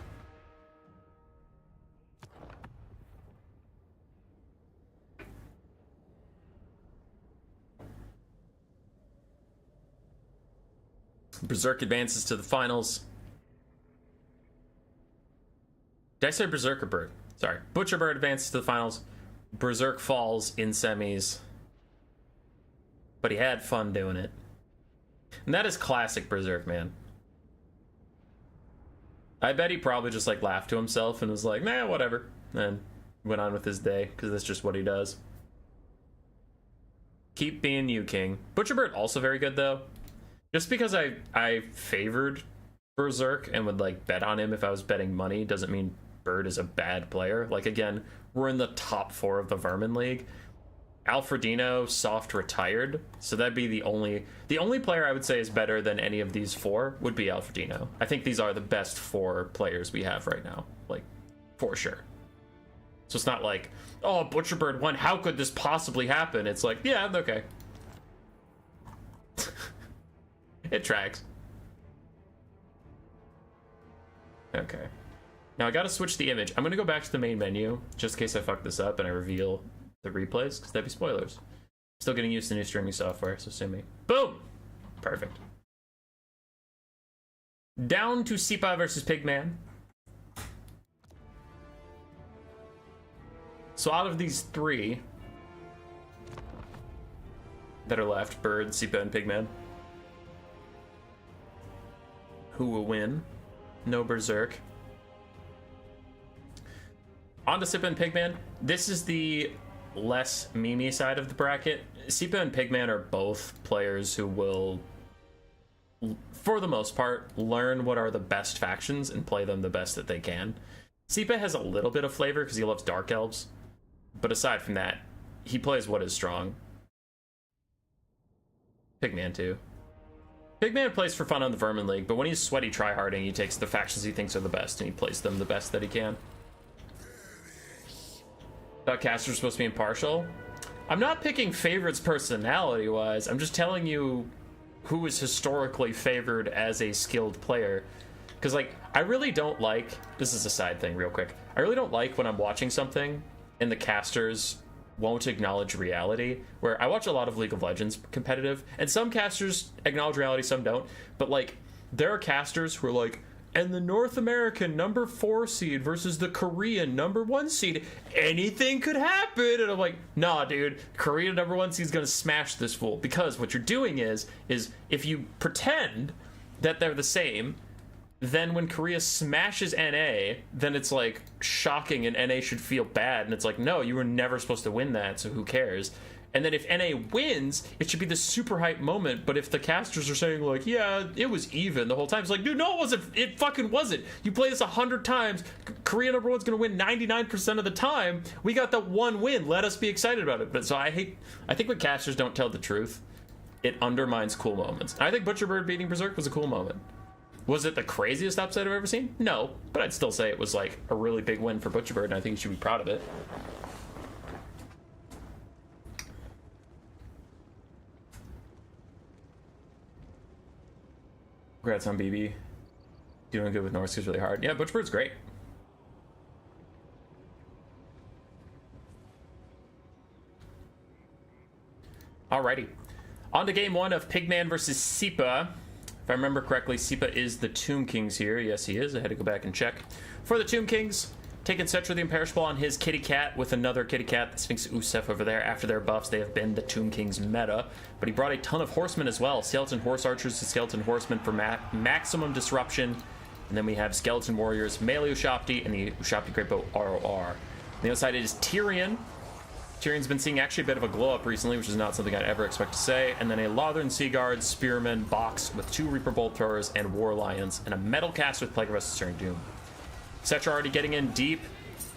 Berserk advances to the finals. Did I say Berserk or Bird? Sorry. Butcherbird advances to the finals. Berserk falls in semis. But he had fun doing it. And that is classic Berserk, man. I bet he probably just like laughed to himself and was like, nah, whatever. And went on with his day, because that's just what he does. Keep being you, King. Butcherbird also very good, though. Just because I favored Berserk and would like bet on him if I was betting money doesn't mean Bird is a bad player. Like, again, we're in the top 4 of the Vermin League. Alfredino soft retired, so that'd be the only player I would say is better than any of these 4 would be Alfredino. I think these are the best 4 players we have right now, like, for sure. So it's not like, oh, Butcherbird won, how could this possibly happen? It's like, yeah, okay. It tracks. Okay. Now I gotta switch the image. I'm gonna go back to the main menu, just in case I fuck this up and I reveal the replays, because that'd be spoilers. Still getting used to new streaming software, so sue me. Boom! Perfect. Down to SiPa versus Pigman. So out of these three that are left, Bird, SiPa, and Pigman, who will win? No Berserk. On to SiPa and Pigman. This is the less meme side of the bracket. SiPa and Pigman are both players who will, for the most part, learn what are the best factions and play them the best that they can. SiPa has a little bit of flavor because he loves Dark Elves, but aside from that, he plays what is strong. Pigman too. Pigman plays for fun on the Vermin League, but when he's sweaty tryharding, he takes the factions he thinks are the best and he plays them the best that he can. Thought casters are supposed to be impartial. I'm not picking favorites personality-wise. I'm just telling you who is historically favored as a skilled player. Because, like, I really don't like... This is a side thing real quick. I really don't like when I'm watching something and the casters won't acknowledge reality. Where I watch a lot of League of Legends competitive, and some casters acknowledge reality, some don't. But, like, there are casters who are like, and the North American number 4 seed versus the Korean number 1 seed, anything could happen. And I'm like, nah, dude, Korean number 1 seed is gonna smash this fool. Because what you're doing is if you pretend that they're the same, then when Korea smashes NA, then it's like shocking and NA should feel bad. And it's like, no, you were never supposed to win that, so who cares? And then if NA wins, it should be this super hype moment. But if the casters are saying like, yeah, it was even the whole time, it's like, dude, no, it wasn't. It fucking wasn't. You play this 100 times. Korea number 1's gonna win 99% of the time. We got that one win. Let us be excited about it. But so I think when casters don't tell the truth, it undermines cool moments. I think Butcherbird beating Berserk was a cool moment. Was it the craziest upset I've ever seen? No, but I'd still say it was like a really big win for Butcherbird, and I think you should be proud of it. Congrats on BB. Doing good with Norsk is really hard. Yeah, Butcherbird's great. Alrighty. On to game 1 of Pigman versus SiPa. If I remember correctly, SiPa is the Tomb Kings here. Yes, he is. I had to go back and check. For the Tomb Kings, taking Cetra the Imperishable on his kitty cat with another kitty cat, the Sphinx Usef over there. After their buffs, they have been the Tomb Kings meta. But he brought a ton of horsemen as well. Skeleton Horse Archers to Skeleton Horsemen for maximum disruption. And then we have Skeleton Warriors, melee Ushapti, and the Ushapti Greatbow ROR. On the other side is Tyrion. Tyrion's been seeing actually a bit of a glow up recently, which is not something I'd ever expect to say. And then a Lothern Seaguard, Spearman, box with 2 Reaper Bolt Throwers and War Lions, and a Metal Cast with Plague of Us Searing Doom. Cetra already getting in deep,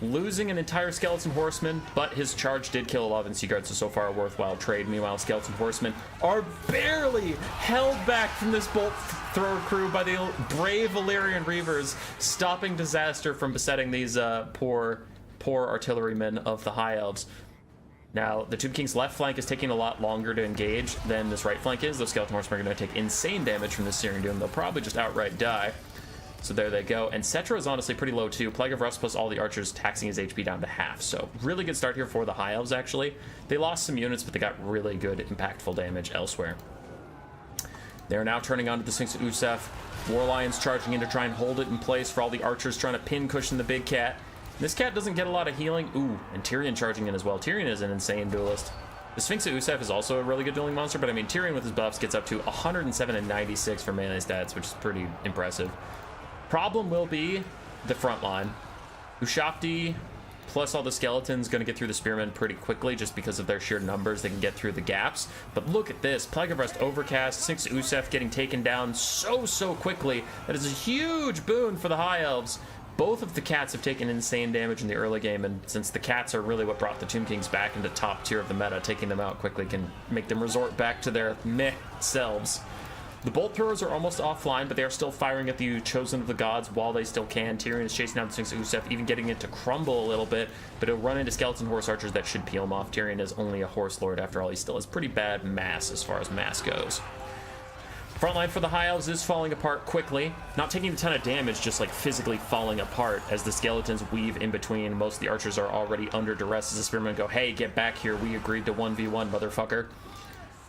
losing an entire Skeleton Horseman, but his charge did kill a Lothern Seaguard, so far a worthwhile trade. Meanwhile, Skeleton Horsemen are barely held back from this Bolt Thrower crew by the brave Valyrian Reavers, stopping disaster from besetting these poor artillerymen of the High Elves. Now, the Tomb King's left flank is taking a lot longer to engage than this right flank is. Those Skeleton Horsemen are going to take insane damage from this Searing Doom. They'll probably just outright die. So there they go. And Cetra is honestly pretty low too. Plague of Rust plus all the archers taxing his HP down to half. So really good start here for the High Elves, actually. They lost some units, but they got really good impactful damage elsewhere. They are now turning on to the Sphinx Usef. War Lions charging in to try and hold it in place for all the archers trying to pin cushion the big cat. This cat doesn't get a lot of healing. Ooh, and Tyrion charging in as well. Tyrion is an insane duelist. The Sphinx Usef is also a really good dueling monster, but I mean, Tyrion with his buffs gets up to 107 and 96 for melee stats, which is pretty impressive. Problem will be the front line. Ushapti plus all the skeletons going to get through the spearmen pretty quickly just because of their sheer numbers. They can get through the gaps. But look at this. Plague of Rust Overcast, Sphinx Usef getting taken down so quickly. That is a huge boon for the High Elves. Both of the cats have taken insane damage in the early game, and since the cats are really what brought the Tomb Kings back into top tier of the meta, taking them out quickly can make them resort back to their meh selves. The Bolt Throwers are almost offline, but they are still firing at the Chosen of the Gods while they still can. Tyrion is chasing down the Sphinx Usef, even getting it to crumble a little bit, but he'll run into Skeleton Horse Archers that should peel him off. Tyrion is only a Horse Lord after all. He still has pretty bad mass as far as mass goes. Frontline for the High Elves is falling apart quickly. Not taking a ton of damage, just like physically falling apart as the skeletons weave in between. Most of the archers are already under duress as the spearmen go, hey, get back here. We agreed to 1v1, motherfucker.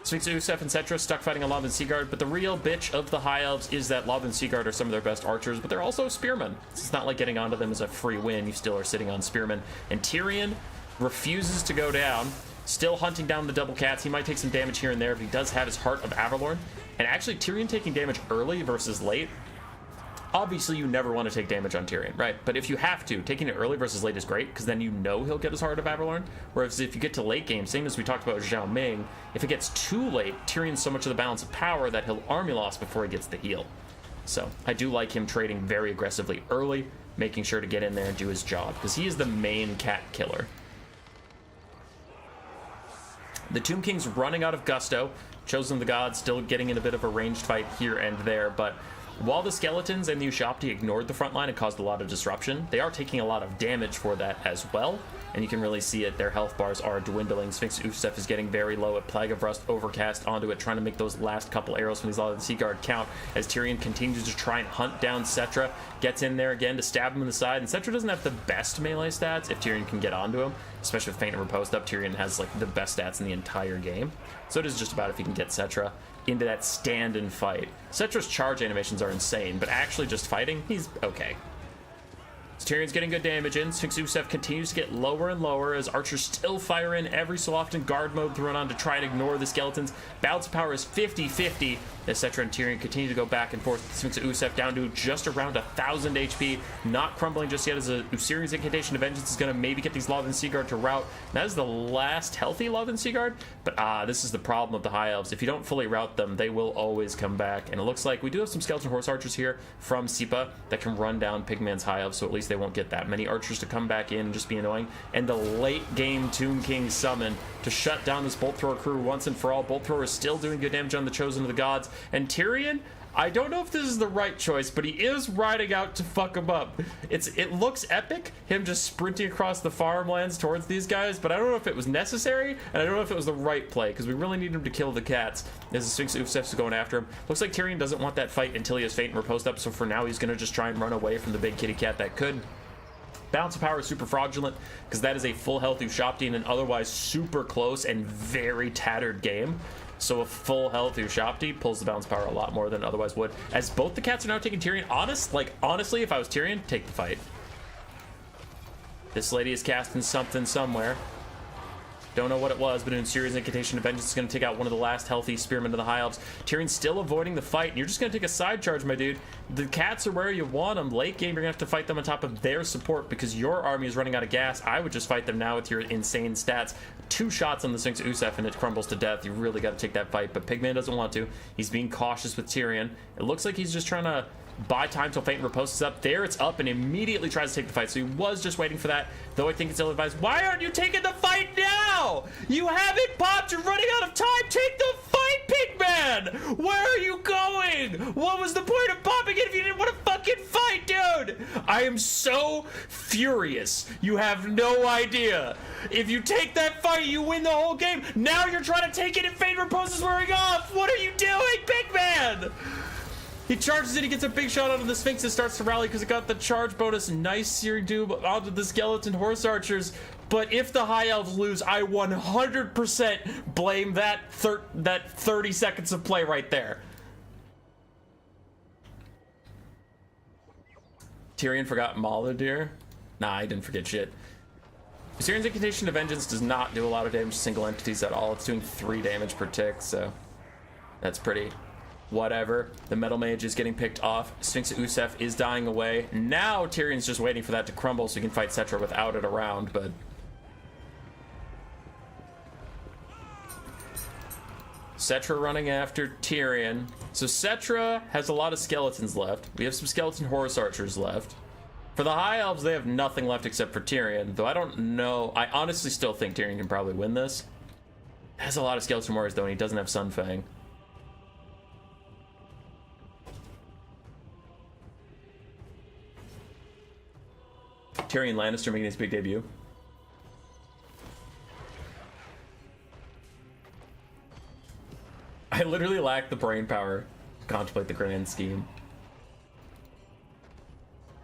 Sphinx Usef and Cetra stuck fighting a Lothern Seaguard, but the real bitch of the High Elves is that Lothern Seaguard are some of their best archers, but they're also spearmen. It's not like getting onto them is a free win. You still are sitting on spearmen. And Tyrion, refuses to go down. Still hunting down the double cats. He might take some damage here and there, but he does have his Heart of Avalorn. And actually, Tyrion taking damage early versus late. Obviously, you never want to take damage on Tyrion, right? But if you have to, taking it early versus late is great, because then you know he'll get his Heart of Avalorn. Whereas if you get to late game, same as we talked about with Zhao Ming, if it gets too late, Tyrion's so much of the balance of power that he'll army loss before he gets the heal. So I do like him trading very aggressively early, making sure to get in there and do his job, because he is the main cat killer. The Tomb King's running out of gusto. Chosen of the Gods still getting in a bit of a ranged fight here and there, but while the skeletons and the Ushabti ignored the front line and caused a lot of disruption, they are taking a lot of damage for that as well, and you can really see it. Their health bars are dwindling. Sphinx Usef is getting very low at Plague of Rust, Overcast onto it, trying to make those last couple arrows from these Lothern Seaguard count as Tyrion continues to try and hunt down Cetra, gets in there again to stab him in the side, and Cetra doesn't have the best melee stats if Tyrion can get onto him, especially with Feint and Riposte up. Tyrion has like the best stats in the entire game, so it is just about if he can get Cetra into that stand and fight. Cetra's charge animations are insane, but actually just fighting, he's okay. So Tyrion's getting good damage in. Sphinx Usef continues to get lower and lower as archers still fire in every so often. Guard mode thrown on to try and ignore the skeletons. Balance of power is 50-50 as Cetra and Tyrion continue to go back and forth. Sphinx Usef down to just around 1,000 HP. Not crumbling just yet as a Series Incantation of Vengeance is going to maybe get these Lothern Seaguard to rout. That is the last healthy Lothern Seaguard, but this is the problem of the High Elves. If you don't fully rout them, they will always come back. And it looks like we do have some Skeleton Horse Archers here from SiPa that can run down Pigman's High Elves, so at least they won't get that many archers to come back in and just be annoying. And the late game Tomb King summon to shut down this Bolt Thrower crew once and for all. Bolt Thrower is still doing good damage on the Chosen of the Gods. And Tyrion, I don't know if this is the right choice, but he is riding out to fuck him up. It looks epic, him just sprinting across the farmlands towards these guys, but I don't know if it was necessary, and I don't know if it was the right play, because we really need him to kill the cats as the Sphinx Usef is going after him. Looks like Tyrion doesn't want that fight until he has Feint and Riposte up, so for now he's going to just try and run away from the big kitty cat that could. Balance of power is super fraudulent because that is a full health Ushabti in an otherwise super close and very tattered game. So a full health Ushabti pulls the balance power a lot more than it otherwise would. As both the cats are now taking Tyrion, honestly, if I was Tyrion, take the fight. This lady is casting something somewhere. Don't know what it was, but in Series Incantation of Vengeance is going to take out one of the last healthy Spearmen of the High Elves. Tyrion's still avoiding the fight, and you're just going to take a side charge, my dude. The cats are where you want them. Late game, you're going to have to fight them on top of their support because your army is running out of gas. I would just fight them now with your insane stats. 2 shots on the Sphinx Usef, and it crumbles to death. You really got to take that fight, but Pigman doesn't want to. He's being cautious with Tyrion. It looks like he's just trying to buy time till Feint and Riposte is up. There it's up and immediately tries to take the fight. So he was just waiting for that, though I think it's ill-advised. Why aren't you taking the fight now? You haven't popped. You're running out of time. Take the fight, Pigman. Where are you going? What was the point of popping it if you didn't want to fucking fight, dude? I am so furious. You have no idea. If you take that fight, you win the whole game. Now you're trying to take it and Feint and Riposte is wearing off. What are you doing, Pigman? He charges it, he gets a big shot out of the Sphinx and starts to rally because it got the charge bonus. Nice Seer Doob onto the Skeleton Horse Archers. But if the High Elves lose, I 100% blame that 30 seconds of play right there. Tyrion forgot Maladir? Nah, I didn't forget shit. Tyrion's Incantation of Vengeance does not do a lot of damage to single entities at all. It's doing 3 damage per tick, so that's pretty whatever. The Metal Mage is getting picked off. Sphinx Usef is dying away. Now Tyrion's just waiting for that to crumble so he can fight Cetra without it around, but Cetra running after Tyrion. So Cetra has a lot of skeletons left. We have some Skeleton Horse Archers left. For the High Elves, they have nothing left except for Tyrion, though I don't know. I honestly still think Tyrion can probably win this. Has a lot of Skeleton Warriors, though, and he doesn't have Sunfang. Tyrion Lannister making his big debut. I literally lack the brain power to contemplate the grand scheme.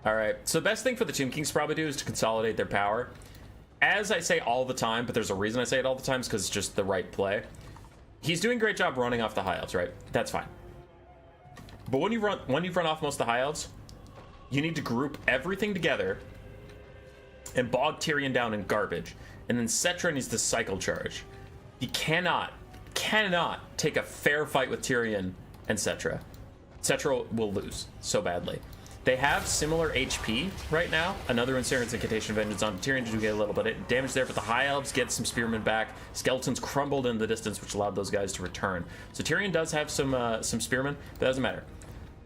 Alright, so the best thing for the Tomb Kings to probably do is to consolidate their power. As I say all the time, but there's a reason I say it all the time, is because it's just the right play. He's doing a great job running off the High Elves, right? That's fine. But when you've run off most of the High Elves, you need to group everything together and bog Tyrion down in garbage. And then Cetra needs to cycle charge. He cannot take a fair fight with Tyrion and Cetra. Cetra will lose so badly. They have similar HP right now. Another Insurance Incantation Vengeance on Tyrion to get a little bit of damage there, but the High Elves get some Spearmen back. Skeletons crumbled in the distance, which allowed those guys to return. So Tyrion does have some Spearmen, but that doesn't matter.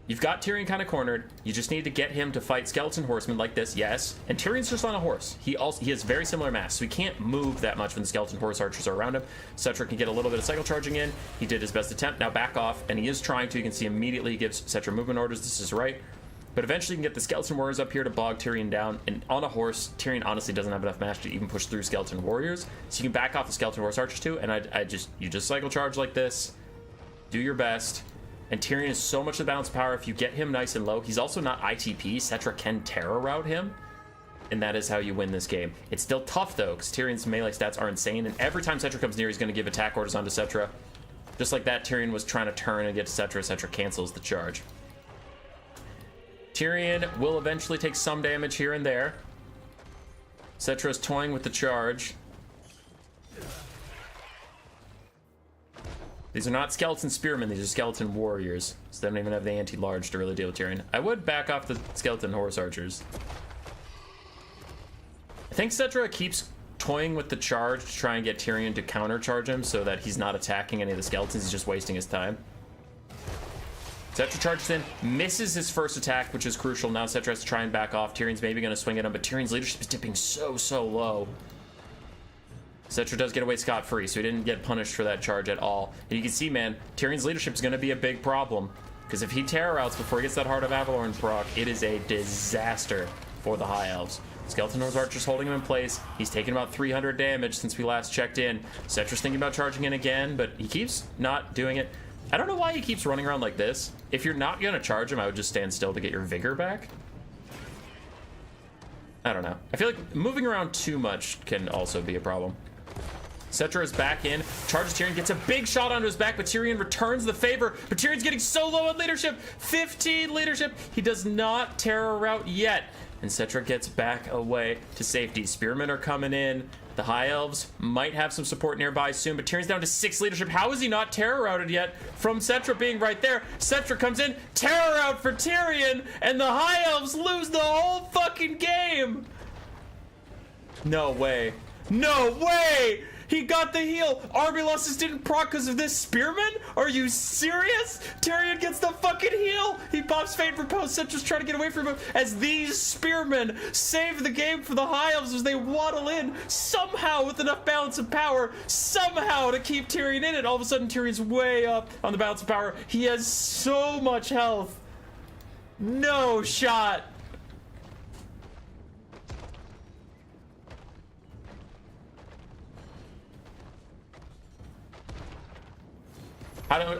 You've got Tyrion kind of cornered. You just need to get him to fight Skeleton Horsemen like this, yes. And Tyrion's just on a horse. He has very similar mass, so he can't move that much when the Skeleton Horse Archers are around him. Cetra can get a little bit of cycle charging in. He did his best attempt. Now back off, and he is trying to. You can see immediately he gives Cetra movement orders. This is right. But eventually you can get the Skeleton Warriors up here to bog Tyrion down. And on a horse, Tyrion honestly doesn't have enough mass to even push through Skeleton Warriors. So you can back off the Skeleton Horse Archers too. And you just cycle charge like this. Do your best. And Tyrion is so much the balance of power. If you get him nice and low, he's also not ITP. Cetra can terror route him. And that is how you win this game. It's still tough though, because Tyrion's melee stats are insane. And every time Cetra comes near, he's going to give attack orders onto Cetra. Just like that, Tyrion was trying to turn and get to Cetra. Cetra cancels the charge. Tyrion will eventually take some damage here and there. Cetra is toying with the charge. These are not Skeleton Spearmen, these are Skeleton Warriors. So they don't even have the anti-large to really deal with Tyrion. I would back off the Skeleton Horse Archers. I think Cetra keeps toying with the charge to try and get Tyrion to counter-charge him so that he's not attacking any of the skeletons, he's just wasting his time. Cetra charges in, misses his first attack, which is crucial. Now Cetra has to try and back off. Tyrion's maybe going to swing at him, but Tyrion's leadership is dipping so low. Cetra does get away scot-free, so he didn't get punished for that charge at all. And you can see, man, Tyrion's leadership is going to be a big problem. Because if he terror routes before he gets that Heart of Avalorn proc, it is a disaster for the High Elves. Skeleton Horse Archer's holding him in place. He's taken about 300 damage since we last checked in. Cetra's thinking about charging in again, but he keeps not doing it. I don't know why he keeps running around like this. If you're not going to charge him, I would just stand still to get your vigor back. I don't know. I feel like moving around too much can also be a problem. Cetra is back in, charges Tyrion, gets a big shot onto his back, but Tyrion returns the favor. But Tyrion's getting so low on leadership. 15 leadership. He does not terror route yet. And Cetra gets back away to safety. Spearmen are coming in. The High Elves might have some support nearby soon, but Tyrion's down to 6 leadership. How is he not terror routed yet from Cetra being right there? Cetra comes in, terror out for Tyrion, and the High Elves lose the whole fucking game. No way. No way! He got the heal. Army losses didn't proc because of this Spearman? Are you serious? Tyrion gets the fucking heal. He pops Fate for post. Cetra's trying to get away from him as these Spearmen save the game for the High Elves as they waddle in somehow with enough balance of power, somehow to keep Tyrion in it. All of a sudden, Tyrion's way up on the balance of power. He has so much health. No shot.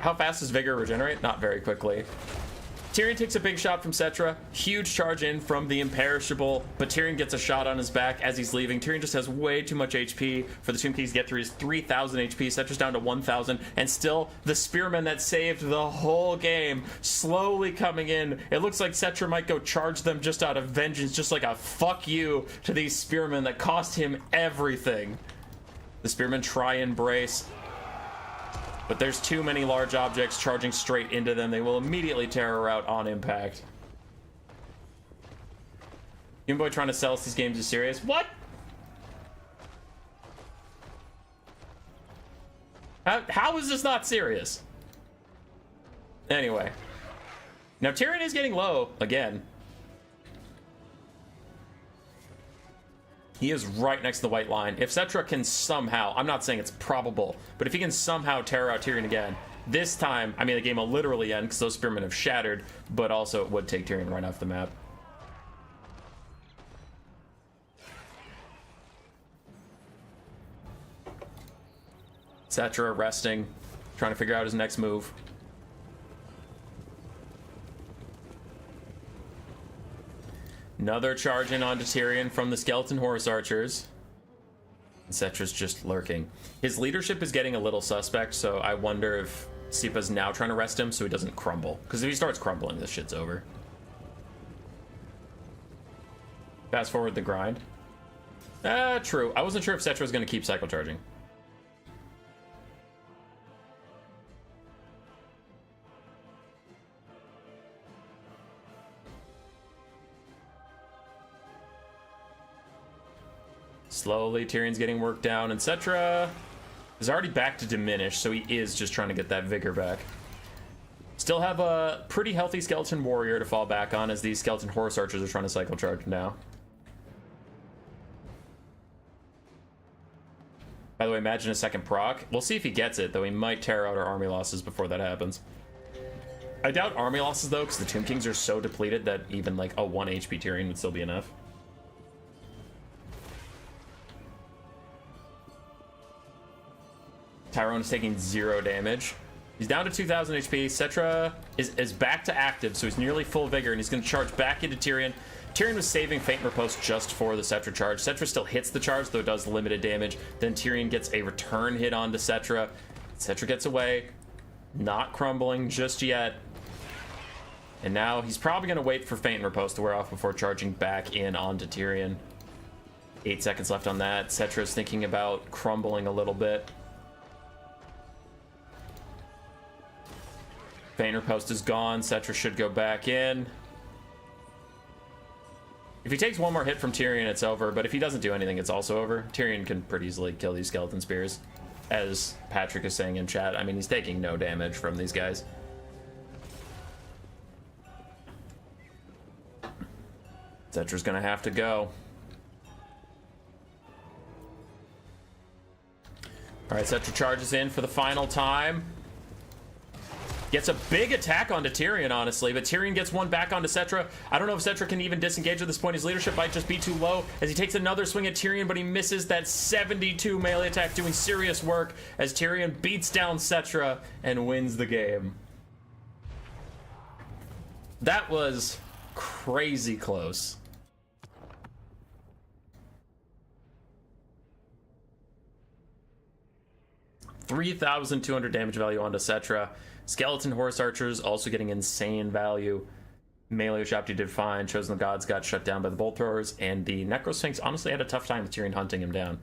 How fast does Vigor regenerate? Not very quickly. Tyrion takes a big shot from Cetra. Huge charge in from the Imperishable, but Tyrion gets a shot on his back as he's leaving. Tyrion just has way too much HP for the Tomb Keys to get through his 3,000 HP. Cetra's down to 1,000, and still the Spearmen that saved the whole game slowly coming in. It looks like Cetra might go charge them just out of vengeance, just like a fuck you to these Spearmen that cost him everything. The Spearmen try and brace, but there's too many large objects charging straight into them. They will immediately terror route on impact. Game Boy trying to sell us these games is serious. What? How is this not serious? Anyway. Now Tyrion is getting low again. He is right next to the white line. If Cetra can somehow, I'm not saying it's probable, but if he can somehow terror out Tyrion again, this time, I mean, the game will literally end because those Spearmen have shattered, but also it would take Tyrion right off the map. Cetra resting, trying to figure out his next move. Another charge in onto Tyrion from the Skeleton Horse Archers. Cetra's just lurking. His leadership is getting a little suspect, so I wonder if SiPa's now trying to rest him so he doesn't crumble. Because if he starts crumbling, this shit's over. Fast forward the grind. True. I wasn't sure if Cetra was going to keep cycle charging. Slowly, Tyrion's getting worked down, and Cetra is already back to diminish, so he is just trying to get that vigor back. Still have a pretty healthy skeleton warrior to fall back on, as these skeleton horse archers are trying to cycle charge now. By the way, imagine a second proc. We'll see if he gets it, though he might tear out our army losses before that happens. I doubt army losses, though, because the Tomb Kings are so depleted that even like a 1 HP Tyrion would still be enough. Tyrone is taking 0 damage. He's down to 2,000 HP. Cetra is back to active, so he's nearly full vigor, and he's going to charge back into Tyrion. Tyrion was saving Faint Riposte just for the Cetra charge. Cetra still hits the charge, though it does limited damage. Then Tyrion gets a return hit onto Cetra. Cetra gets away. Not crumbling just yet. And now he's probably going to wait for Faint Riposte to wear off before charging back in onto Tyrion. 8 seconds left on that. Cetra's thinking about crumbling a little bit. Faint Riposte is gone. Cetra should go back in. If he takes one more hit from Tyrion, it's over. But if he doesn't do anything, it's also over. Tyrion can pretty easily kill these skeleton spears. As Patrick is saying in chat, I mean, he's taking no damage from these guys. Cetra's gonna have to go. Alright, Cetra charges in for the final time. Gets a big attack onto Tyrion, honestly, but Tyrion gets one back onto Cetra. I don't know if Cetra can even disengage at this point. His leadership might just be too low as he takes another swing at Tyrion, but he misses that 72 melee attack, doing serious work as Tyrion beats down Cetra and wins the game. That was crazy close. $3,200 damage value onto Cetra. Skeleton Horse Archers also getting insane value. Melee Shopty did fine. Chosen of Gods got shut down by the Bolt Throwers. And the Necrosphinx honestly had a tough time with Tyrion hunting him down.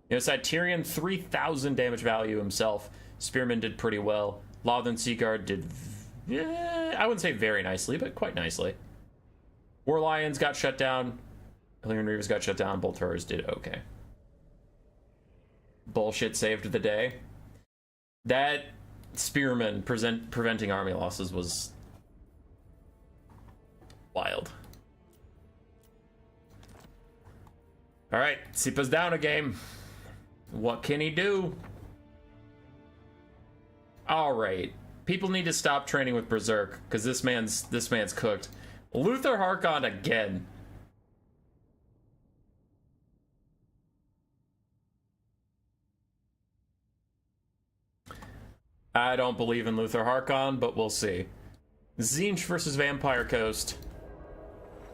The other side, Tyrion, 3,000 damage value himself. Spearman did pretty well. Lothern Seaguard did, I wouldn't say very nicely, but quite nicely. War Lions got shut down. Illyrian Reavers got shut down. Bolt Throwers did okay. Bullshit saved the day. That Spearman preventing army losses was wild. Alright, SiPa's down a game. What can he do? Alright. People need to stop training with Berserk, because this man's cooked. Luther Harkon again. I don't believe in Luther Harkon, but we'll see. Tzeentch versus Vampire Coast.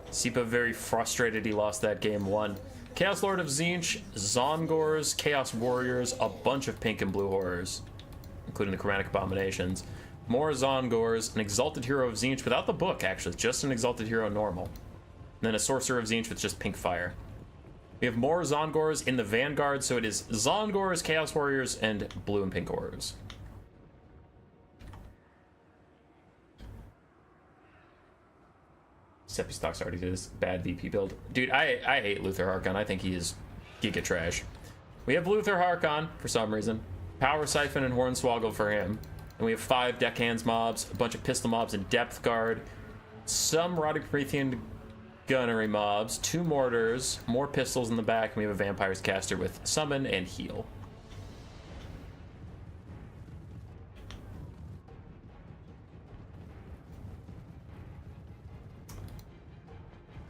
SiPa very frustrated he lost that game 1. Chaos Lord of Tzeentch, Zongors, Chaos Warriors, a bunch of pink and blue horrors, including the Chromatic Abominations. More Zongors, an Exalted Hero of Tzeentch without the book, actually, just an Exalted Hero normal. And then a Sorcerer of Tzeentch with just pink fire. We have more Zongors in the Vanguard, so it is Zongors, Chaos Warriors, and blue and pink horrors. Seppi Stocks already did this bad VP build. Dude, I hate Luther Harkon. I think he is giga trash. We have Luther Harkon for some reason. Power Siphon and Hornswoggle for him. And we have 5 Deckhands mobs, a bunch of pistol mobs and Depth Guard, some Rotting Promethean gunnery mobs, 2 mortars, more pistols in the back, and we have a Vampire's Caster with Summon and Heal.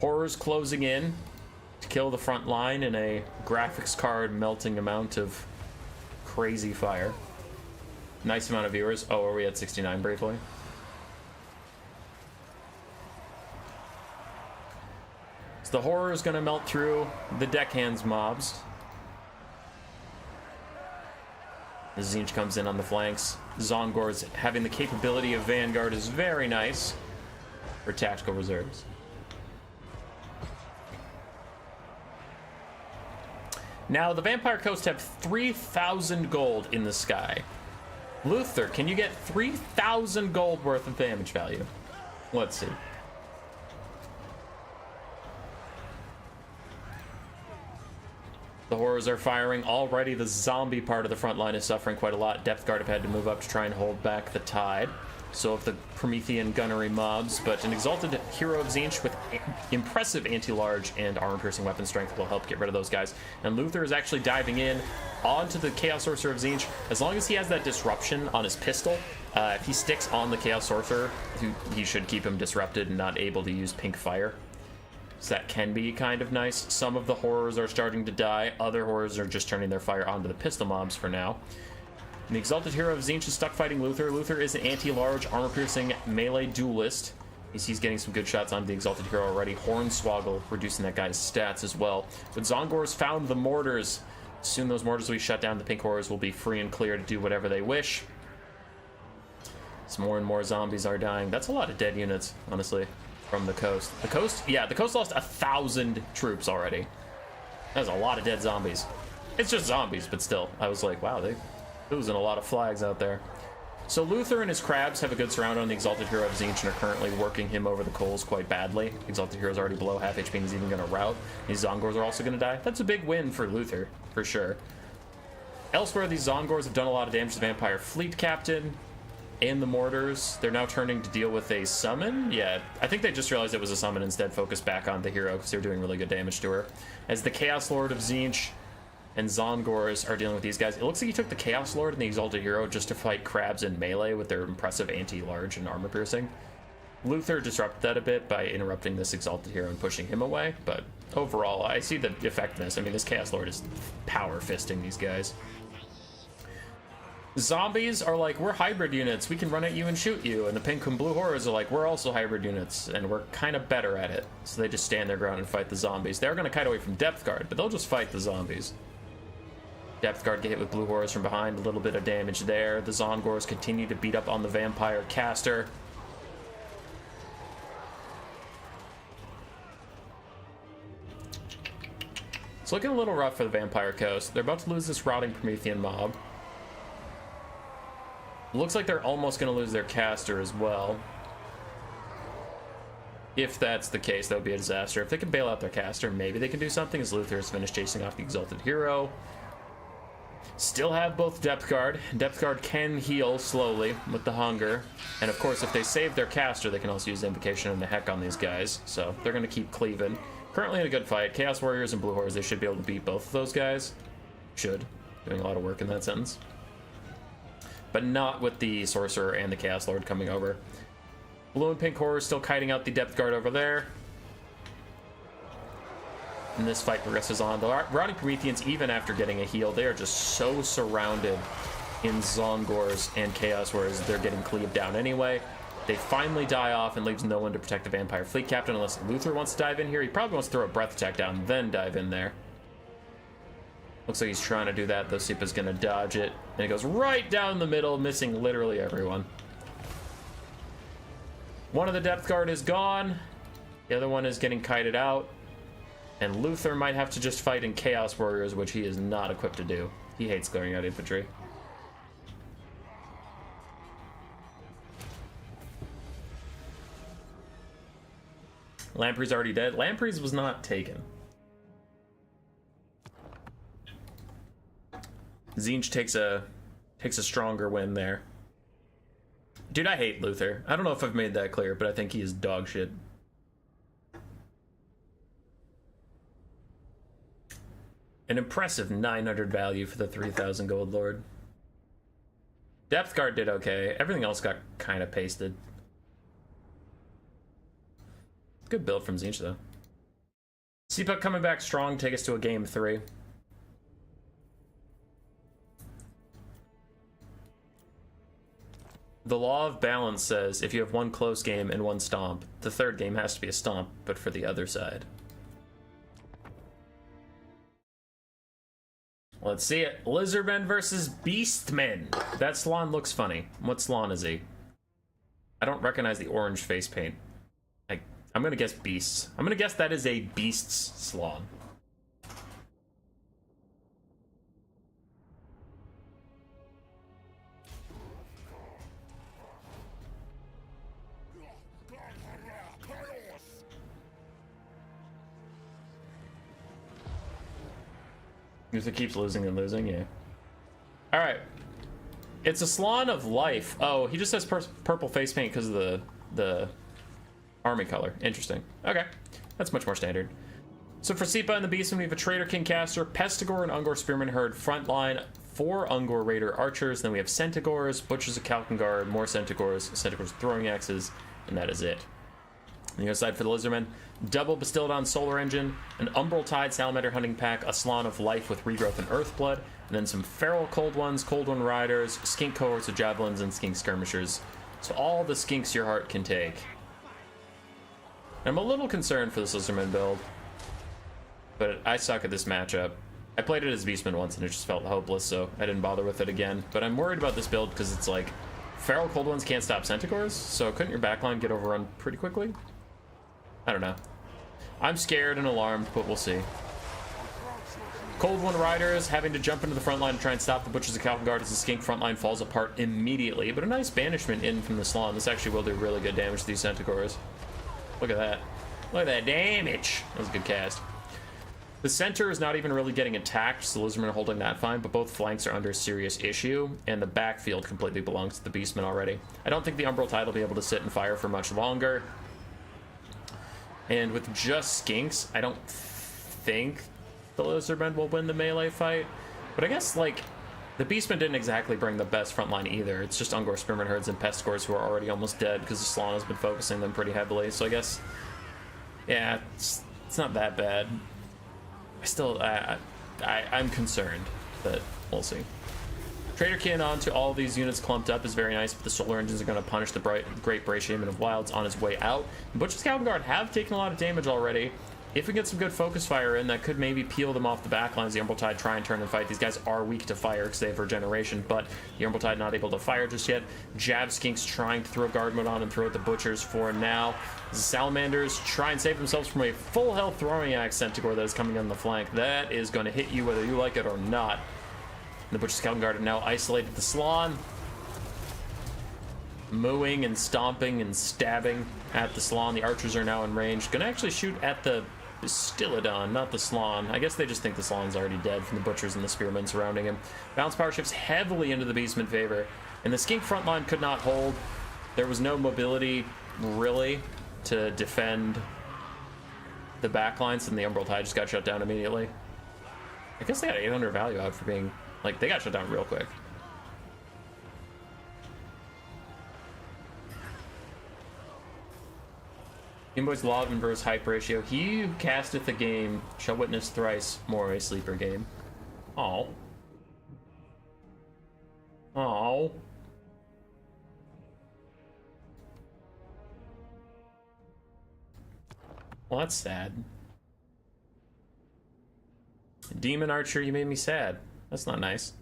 Horrors closing in to kill the front line in a graphics card melting amount of crazy fire. Nice amount of viewers. Oh, are we at 69 briefly? So the horror is going to melt through the Deckhands mobs. Tzeentch comes in on the flanks. Zongors having the capability of Vanguard is very nice for tactical reserves. Now, the Vampire Coast have 3,000 gold in the sky. Luther, can you get 3,000 gold worth of damage value? Let's see. The horrors are firing already. The zombie part of the front line is suffering quite a lot. Depth Guard have had to move up to try and hold back the tide. So have the Promethean gunnery mobs, but an exalted hero of Tzeentch with impressive anti-large and armor-piercing weapon strength will help get rid of those guys. And Luther is actually diving in onto the Chaos Sorcerer of Tzeentch. As long as he has that disruption on his pistol, if he sticks on the Chaos Sorcerer, he should keep him disrupted and not able to use pink fire. So that can be kind of nice. Some of the horrors are starting to die. Other horrors are just turning their fire onto the pistol mobs for now. And the Exalted Hero of Tzeentch is stuck fighting Luther. Luther is an anti-large, armor-piercing melee duelist. He's getting some good shots on the Exalted Hero already. Hornswoggle reducing that guy's stats as well. But Zongor's found the mortars. Soon those mortars will be shut down. The pink horrors will be free and clear to do whatever they wish. As more and more zombies are dying. That's a lot of dead units, honestly, from the coast. The coast, yeah, the coast lost 1,000 troops already. That's a lot of dead zombies. It's just zombies, but still. I was like, wow, they're losing a lot of flags out there. So Luther and his crabs have a good surround on the Exalted Hero of Tzeentch and are currently working him over the coals quite badly. Exalted Hero's already below half HP and he's even going to rout. These Zongors are also going to die. That's a big win for Luther, for sure. Elsewhere, these Zongors have done a lot of damage to the Vampire Fleet Captain and the mortars. They're now turning to deal with a summon. Yeah, I think they just realized it was a summon, instead focused back on the hero because they're doing really good damage to her. As the Chaos Lord of Tzeentch and Zongors are dealing with these guys. It looks like he took the Chaos Lord and the Exalted Hero just to fight crabs in melee with their impressive anti-large and armor piercing. Luther disrupted that a bit by interrupting this Exalted Hero and pushing him away, but overall, I see the effectiveness. I mean, this Chaos Lord is power fisting these guys. Zombies are like, we're hybrid units, we can run at you and shoot you, and the pink and blue horrors are like, we're also hybrid units, and we're kind of better at it. So they just stand their ground and fight the zombies. They're going to kite away from Depth Guard, but they'll just fight the zombies. Depth Guard get hit with blue horrors from behind, a little bit of damage there. The Zongors continue to beat up on the Vampire Caster. It's looking a little rough for the Vampire Coast. They're about to lose this rotting Promethean mob. Looks like they're almost going to lose their caster as well. If that's the case, that would be a disaster. If they can bail out their caster, maybe they can do something, as Luther has finished chasing off the Exalted Hero. Still have both Depth Guard. Depth Guard can heal slowly with the hunger. And of course, if they save their caster, they can also use Invocation and the heck on these guys. So they're going to keep cleaving. Currently in a good fight. Chaos Warriors and Blue Horrors, they should be able to beat both of those guys. Should. Doing a lot of work in that sentence. But not with the Sorcerer and the Chaos Lord coming over. Blue and Pink Horrors still kiting out the Depth Guard over there. And this fight progresses on. The Rotting Prometheans, even after getting a heal, they are just so surrounded in Zongors and Chaos Warriors, they're getting cleaved down anyway. They finally die off and leaves no one to protect the Vampire Fleet Captain, unless Luther wants to dive in here. He probably wants to throw a breath attack down, then dive in there. Looks like he's trying to do that, though SiPa's gonna dodge it. And it goes right down the middle, missing literally everyone. One of the Depth Guard is gone. The other one is getting kited out. And Luther might have to just fight in Chaos Warriors, which he is not equipped to do. He hates clearing out infantry. Lamprey's already dead. Lamprey's was not taken. Tzeentch takes a stronger win there. Dude, I hate Luther. I don't know if I've made that clear, but I think he is dog shit. An impressive 900 value for the 3,000 gold lord. Depth Guard did okay. Everything else got kind of pasted. Good build from Tzeentch, though. SiPa coming back strong, take us to a game 3. The law of balance says if you have one close game and one stomp, the third game has to be a stomp, but for the other side. Let's see it. Lizardmen versus Beastmen. That Slon looks funny. What Slon is he? I don't recognize the orange face paint. I'm gonna guess beasts. I'm gonna guess that is a beast's Slon. If it keeps losing and losing, yeah. Alright. It's a Salon of Life. Oh, he just has purple face paint because of the army color. Interesting. Okay. That's much more standard. So for SiPa and the Beastman, we have a Traitor King Caster, Pestigore and Ungor Spearman Herd frontline, 4 Ungor Raider Archers, then we have Centigores, Butchers of Kalkengard, more Centigores throwing axes, and that is it. On the other side for the Lizardmen, double Bastillodon Solar Engine, an Umbral Tide Salamander Hunting Pack, a Salon of Life with Regrowth and Earthblood, and then some Feral Cold Ones, Cold One Riders, Skink Cohorts of Javelins, and Skink Skirmishers. So all the skinks your heart can take. I'm a little concerned for this Lizardman build, but I suck at this matchup. I played it as Beastman once and it just felt hopeless, so I didn't bother with it again. But I'm worried about this build because it's like, Feral Cold Ones can't stop Centigores, so couldn't your backline get overrun pretty quickly? I don't know. I'm scared and alarmed, but we'll see. Cold One Riders having to jump into the front line to try and stop the Butchers of Kalkengard as the Skink front line falls apart immediately, but a nice banishment in from the Salon. This actually will do really good damage to these Centigores. Look at that. Look at that damage. That was a good cast. The center is not even really getting attacked, so the Lizardmen are holding that fine, but both flanks are under serious issue, and the backfield completely belongs to the Beastmen already. I don't think the Umbral Tide will be able to sit and fire for much longer. And with just Skinks, I don't think the Lizardmen will win the melee fight. But I guess, like, the Beastmen didn't exactly bring the best front line either. It's just Ungor Spearman Herds and Pestigores who are already almost dead because the Salon has been focusing them pretty heavily. So I guess, yeah, it's not that bad. I'm concerned, but we'll see. Traitor Kin onto all these units clumped up is very nice, but the Solar Engines are going to punish the Great Bray Shaman of Wilds on his way out. Butchers Kalkengard have taken a lot of damage already. If we get some good focus fire in, that could maybe peel them off the backlines. The Umbral Tide try and turn and fight. These guys are weak to fire because they have regeneration, but the Umbral Tide not able to fire just yet. Jab Skinks trying to throw guard mode on and throw at the Butchers for now. The Salamanders try and save themselves from a full health throwing axe Centigore that is coming on the flank. That is going to hit you whether you like it or not. The Butchers Kalkengard have now isolated the Salon, mooing and stomping and stabbing at the Salon. The archers are now in range. Gonna actually shoot at the Bastillodon, not the Salon. I guess they just think the Salon's already dead from the Butchers and the Spearmen surrounding him. Balance power shifts heavily into the Beastman favor, and the Skink front line could not hold. There was no mobility, really, to defend the backlines, and the Umbral Tide just got shut down immediately. I guess they got 800 value out for being... like, they got shut down real quick. Game Boy's Law of Inverse Hype Ratio. He who casteth a game shall witness thrice more a sleeper game. Oh. Oh. Well, that's sad. Demon Archer, you made me sad. That's not nice.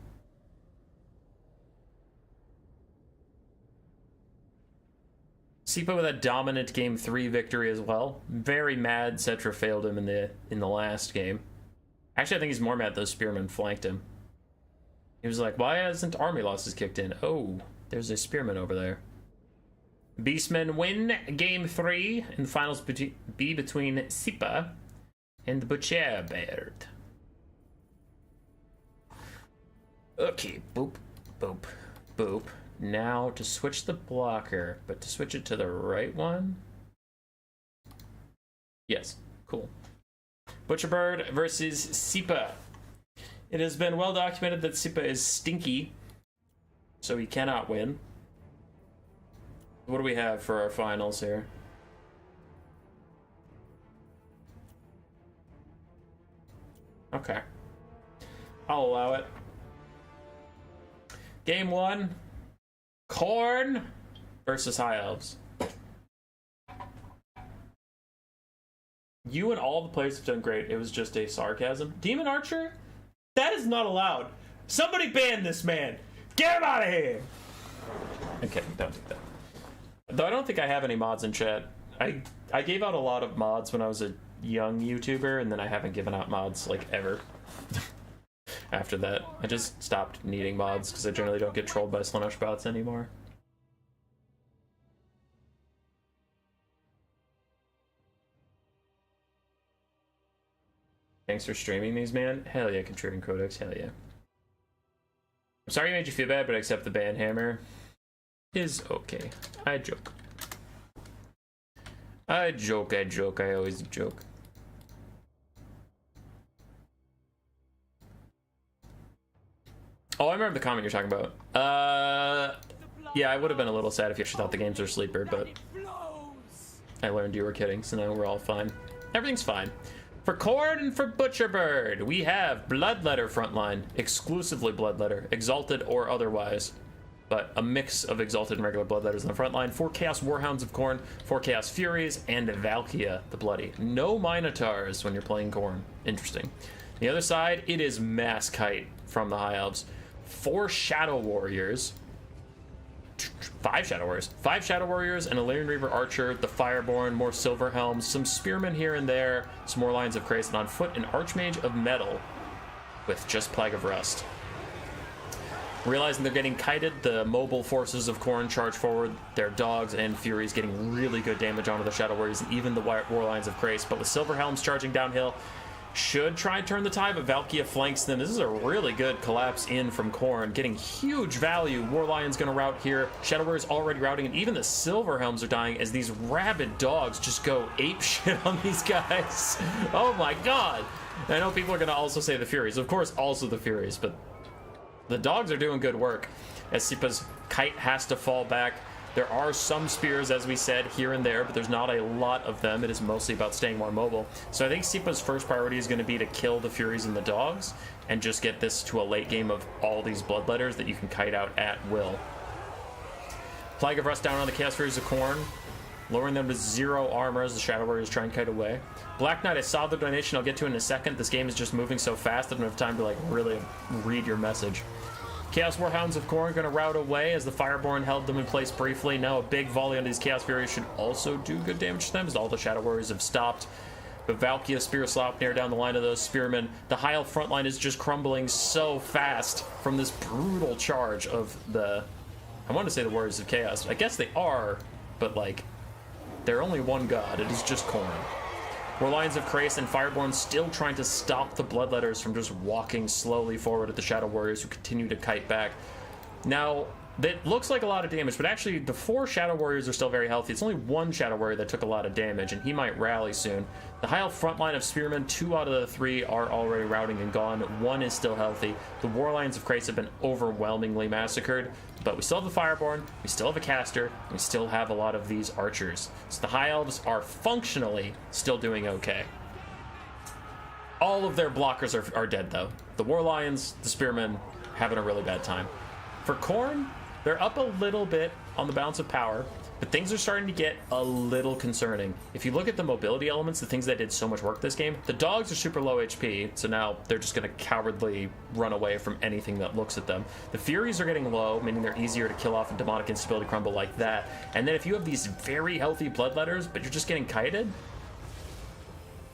SiPa with a dominant Game 3 victory as well. Very mad Cetra failed him in the last game. Actually, I think he's more mad those Spearmen flanked him. He was like, why hasn't army losses kicked in? Oh, there's a Spearman over there. Beastmen win Game 3, and the finals be between SiPa and the Butcher Bird. Okay, boop, boop, boop. Now to switch the blocker, but to switch it to the right one? Yes, cool. Butcherbird versus SiPa. It has been well documented that SiPa is stinky, so he cannot win. What do we have for our finals here? Okay. I'll allow it. Game 1. Khorne versus High Elves. You and all the players have done great. It was just a sarcasm. Demon Archer? That is not allowed. Somebody ban this man. Get him out of here. Okay, don't do that. Though I don't think I have any mods in chat. I gave out a lot of mods when I was a young YouTuber, and then I haven't given out mods, like, ever. After that, I just stopped needing mods because I generally don't get trolled by Slaanesh bots anymore. Thanks for streaming these, man. Hell yeah, Contrarian Codex, hell yeah. I'm sorry I made you feel bad, but I accept the ban hammer is okay. I joke. I joke, I always joke. Oh, I remember the comment you're talking about. Yeah, I would have been a little sad if you actually thought the games were sleeper, but I learned you were kidding, so now we're all fine. Everything's fine. For Cord and for Butcherbird, we have Bloodletter frontline, exclusively Bloodletter, Exalted or otherwise, but a mix of Exalted and regular Bloodletters on the front line. 4 Chaos Warhounds of Khorne, 4 Chaos Furies, and Valkia the Bloody. No Minotaurs when you're playing Khorne. Interesting. The other side, it is Mass Kite from the High Elves. 4 Shadow Warriors. 5 Shadow Warriors. 5 Shadow Warriors, and a Lyrian Reaver Archer, the Fireborn, more Silver Helms, some Spearmen here and there, some more Lions of Krace, and on foot an Archmage of Metal with just Plague of Rust. Realizing they're getting kited, the mobile forces of Khorne charge forward, their dogs and furies getting really good damage onto the Shadow Warriors and even the War Lions of Krace, but with Silver Helms charging downhill, should try and turn the tide, but Valkia flanks them. This is a really good collapse in from Khorne, getting huge value. War Lion's gonna rout here. Shadow Warrior's already routing, and even the Silver Helms are dying as these rabid dogs just go ape shit on these guys. Oh my god! And I know people are gonna also say the Furies. Of course, also the Furies, but the dogs are doing good work as SiPa's kite has to fall back. There are some spears, as we said, here and there, but there's not a lot of them. It is mostly about staying more mobile. So I think SiPa's first priority is going to be to kill the Furies and the dogs and just get this to a late game of all these Bloodletters that you can kite out at will. Plague of Rust down on the Chaos Furies of Khorne, lowering them to 0 armor as the Shadow Warriors try and kite away. Black Knight, I saw the donation. I'll get to it in a second. This game is just moving so fast I don't have time to like really read your message. Chaos Warhounds of Khorne going to rout away as the Fireborn held them in place briefly. Now a big volley on these Chaos Furies should also do good damage to them as all the Shadow Warriors have stopped. But Valkia Spear Slop near down the line of those Spearmen. The High Elf front line is just crumbling so fast from this brutal charge of the... I want to say the Warriors of Chaos. I guess they are, but like, they're only one god. It is just Khorne. War Lions of Krace and Fireborn still trying to stop the Bloodletters from just walking slowly forward at the Shadow Warriors who continue to kite back. Now, that looks like a lot of damage, but actually the 4 Shadow Warriors are still very healthy. It's only 1 Shadow Warrior that took a lot of damage, and he might rally soon. The High Elf front line of Spearmen, 2 out of the 3 are already routing and gone. 1 is still healthy. The War Lions of Krace have been overwhelmingly massacred, but we still have the Fireborn, we still have a caster, and we still have a lot of these archers. So the High Elves are functionally still doing okay. All of their blockers are dead, though. The War Lions, the Spearmen, having a really bad time. For Khorne, they're up a little bit on the balance of power, but things are starting to get a little concerning. If you look at the mobility elements, the things that did so much work this game, the dogs are super low HP, so now they're just going to cowardly run away from anything that looks at them. The Furies are getting low, meaning they're easier to kill off a demonic instability crumble like that. And then if you have these very healthy Bloodletters, but you're just getting kited,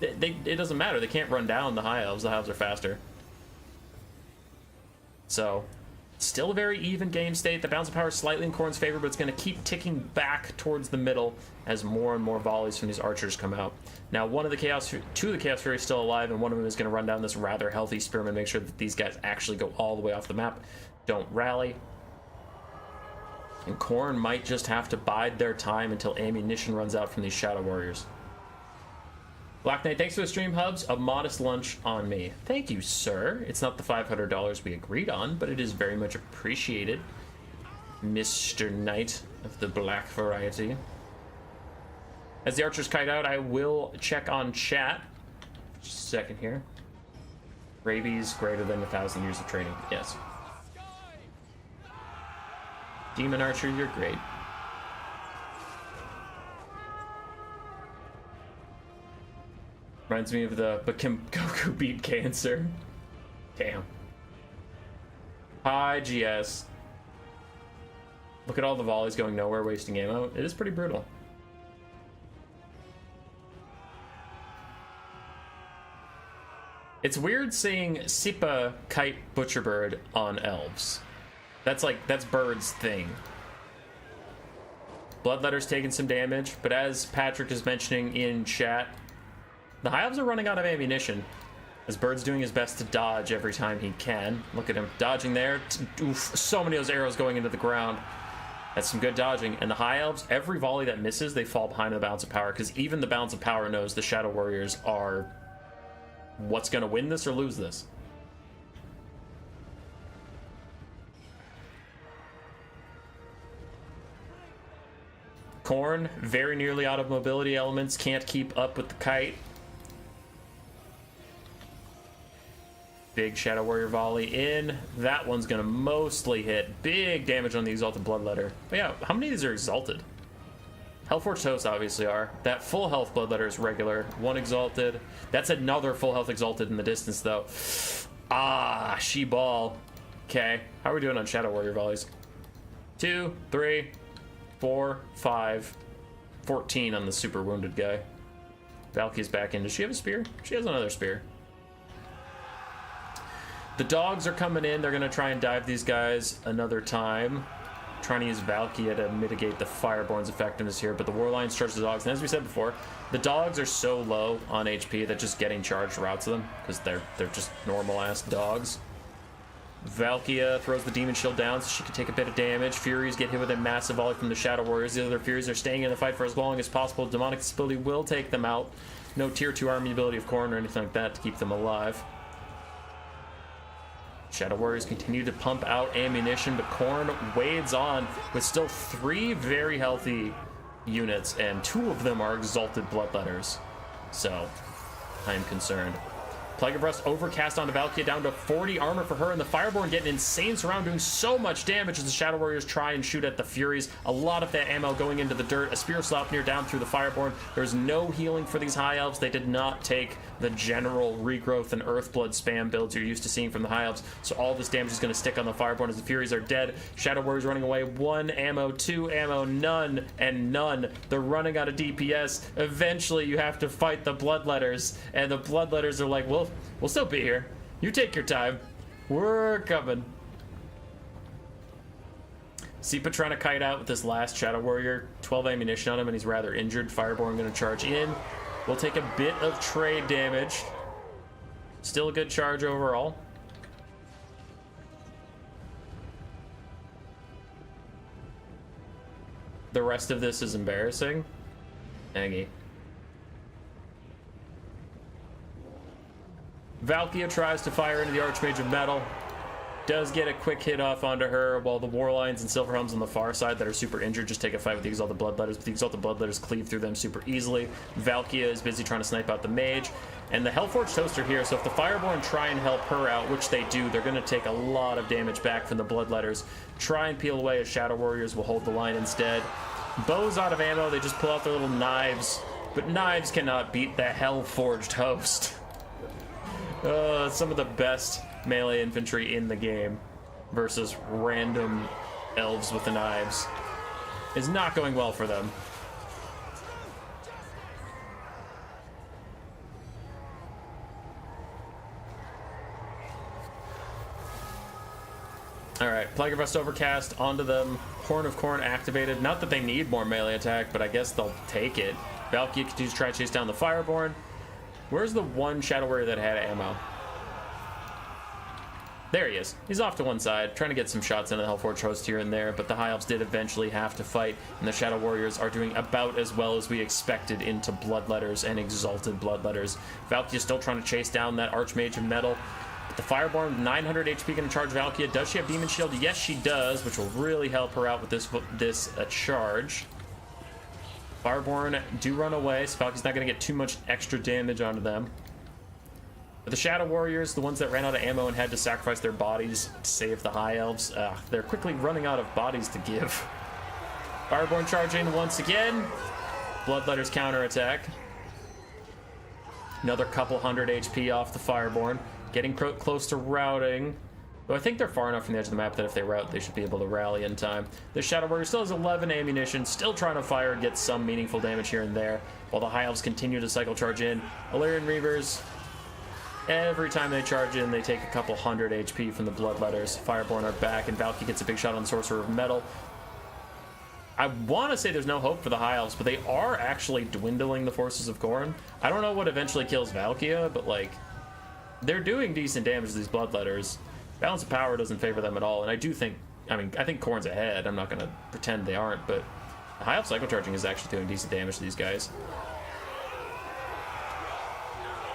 it doesn't matter. They can't run down the High Elves. The High Elves are faster. So... still a very even game state. The balance of power is slightly in Khorne's favor, but it's going to keep ticking back towards the middle as more and more volleys from these archers come out. Now, two of the Chaos Furies are still alive, and one of them is going to run down this rather healthy Spearman, make sure that these guys actually go all the way off the map, don't rally. And Khorne might just have to bide their time until ammunition runs out from these Shadow Warriors. Black Knight, thanks for the stream, Hubs. A modest lunch on me. Thank you, sir. It's not the $500 we agreed on, but it is very much appreciated. Mr. Knight of the black variety. As the archers kite out, I will check on chat. Just a second here. Rabies greater than 1,000 years of training. Yes. Demon Archer, you're great. Reminds me of the "But can Goku beat cancer?" Damn. Hi, GS. Look at all the volleys going nowhere, wasting ammo. It is pretty brutal. It's weird seeing SiPa kite Butcherbird on elves. That's Bird's thing. Bloodletter's taking some damage, but as Patrick is mentioning in chat, the High Elves are running out of ammunition. As Bird's doing his best to dodge every time he can. Look at him dodging there. Oof, so many of those arrows going into the ground. That's some good dodging. And the High Elves, every volley that misses, they fall behind the balance of power, because even the balance of power knows the Shadow Warriors are what's going to win this or lose this. Khorne, very nearly out of mobility elements, can't keep up with the kite. Big Shadow Warrior volley in. That one's gonna mostly hit. Big damage on the Exalted Bloodletter. But yeah, how many of these are Exalted? Hellforged Hosts obviously are. That full health Bloodletter is regular. One Exalted. That's another full health Exalted in the distance though. Ah, She-Ball. Okay, how are we doing on Shadow Warrior volleys? 2, 3, 4, 5, 14 on the super wounded guy. Valky's back in. Does she have a spear? She has another spear. The dogs are coming in. They're going to try and dive these guys another time. Trying to use Valkia to mitigate the Fireborn's effectiveness here. But the Warlions charge the dogs. And as we said before, the dogs are so low on HP that just getting charged routes them. Because they're just normal-ass dogs. Valkia throws the Demon Shield down so she can take a bit of damage. Furies get hit with a massive volley from the Shadow Warriors. The other Furies are staying in the fight for as long as possible. Demonic Disability will take them out. No Tier 2 army ability of Khorne or anything like that to keep them alive. Shadow Warriors continue to pump out ammunition, but Khorne wades on with still 3 very healthy units, and 2 of them are Exalted Bloodletters. So, I am concerned. Plague of Rust overcast onto Valkia, down to 40 armor for her, and the Fireborn getting insane surround, doing so much damage as the Shadow Warriors try and shoot at the Furies. A lot of that ammo going into the dirt. A Spear Slapnir down through the Fireborn. There's no healing for these High Elves. They did not take the general regrowth and Earthblood spam builds you're used to seeing from the High Elves, so all this damage is going to stick on the Fireborn as the Furies are dead. Shadow Warriors running away. 1 ammo, 2 ammo, none, and none. They're running out of DPS. Eventually, you have to fight the Bloodletters, and the Bloodletters are like, well, we'll still be here. You take your time. We're coming. SiPa trying to kite out with this last Shadow Warrior. 12 ammunition on him, and he's rather injured. Fireborn going to charge in. We'll take a bit of trade damage. Still a good charge overall. The rest of this is embarrassing. Aggie. Valkia tries to fire into the Archmage of Metal. Does get a quick hit off onto her, while the Warlions and Silverhelms on the far side that are super injured just take a fight with the Exalted Bloodletters, but the Exalted Bloodletters cleave through them super easily. Valkia is busy trying to snipe out the Mage, and the Hellforged Host are here, so if the Fireborn try and help her out, which they do, they're going to take a lot of damage back from the Bloodletters. Try and peel away as Shadow Warriors will hold the line instead. Bows out of ammo, they just pull out their little knives, but knives cannot beat the Hellforged Host. Some of the best melee infantry in the game versus random elves with the knives is not going well for them. Alright, Plague of Rust overcast onto them. Horn of Khorne activated. Not that they need more melee attack, but I guess they'll take it. Valkyrie continues to try to chase down the Fireborn. Where's the one Shadow Warrior that had ammo? There he is. He's off to one side, trying to get some shots into the Hellforged Host here and there, but the High Elves did eventually have to fight, and the Shadow Warriors are doing about as well as we expected into Bloodletters and Exalted Bloodletters. Valkyrie is still trying to chase down that Archmage of Metal. But the Fireborn, 900 HP going to charge Valkia. Does she have Demon Shield? Yes, she does, which will really help her out with this charge. Fireborn do run away, so Valky's not going to get too much extra damage onto them. But the Shadow Warriors, the ones that ran out of ammo and had to sacrifice their bodies to save the High Elves, they're quickly running out of bodies to give. Fireborn charging once again. Bloodletters counterattack. Another couple hundred HP off the Fireborn. Getting close to routing. Though I think they're far enough from the edge of the map that if they route, they should be able to rally in time. The Shadow Warrior still has 11 ammunition, still trying to fire and get some meaningful damage here and there, while the High Elves continue to cycle charge in. Illyrian Reavers, every time they charge in, they take a couple hundred HP from the Bloodletters. Fireborn are back, and Valky gets a big shot on the Sorcerer of Metal. I want to say there's no hope for the High Elves, but they are actually dwindling the forces of Khorne. I don't know what eventually kills Valkia, but like, they're doing decent damage to these Bloodletters. Balance of power doesn't favor them at all, and I do think, I think Khorne's ahead. I'm not going to pretend they aren't, but High Elf Psycho Charging is actually doing decent damage to these guys.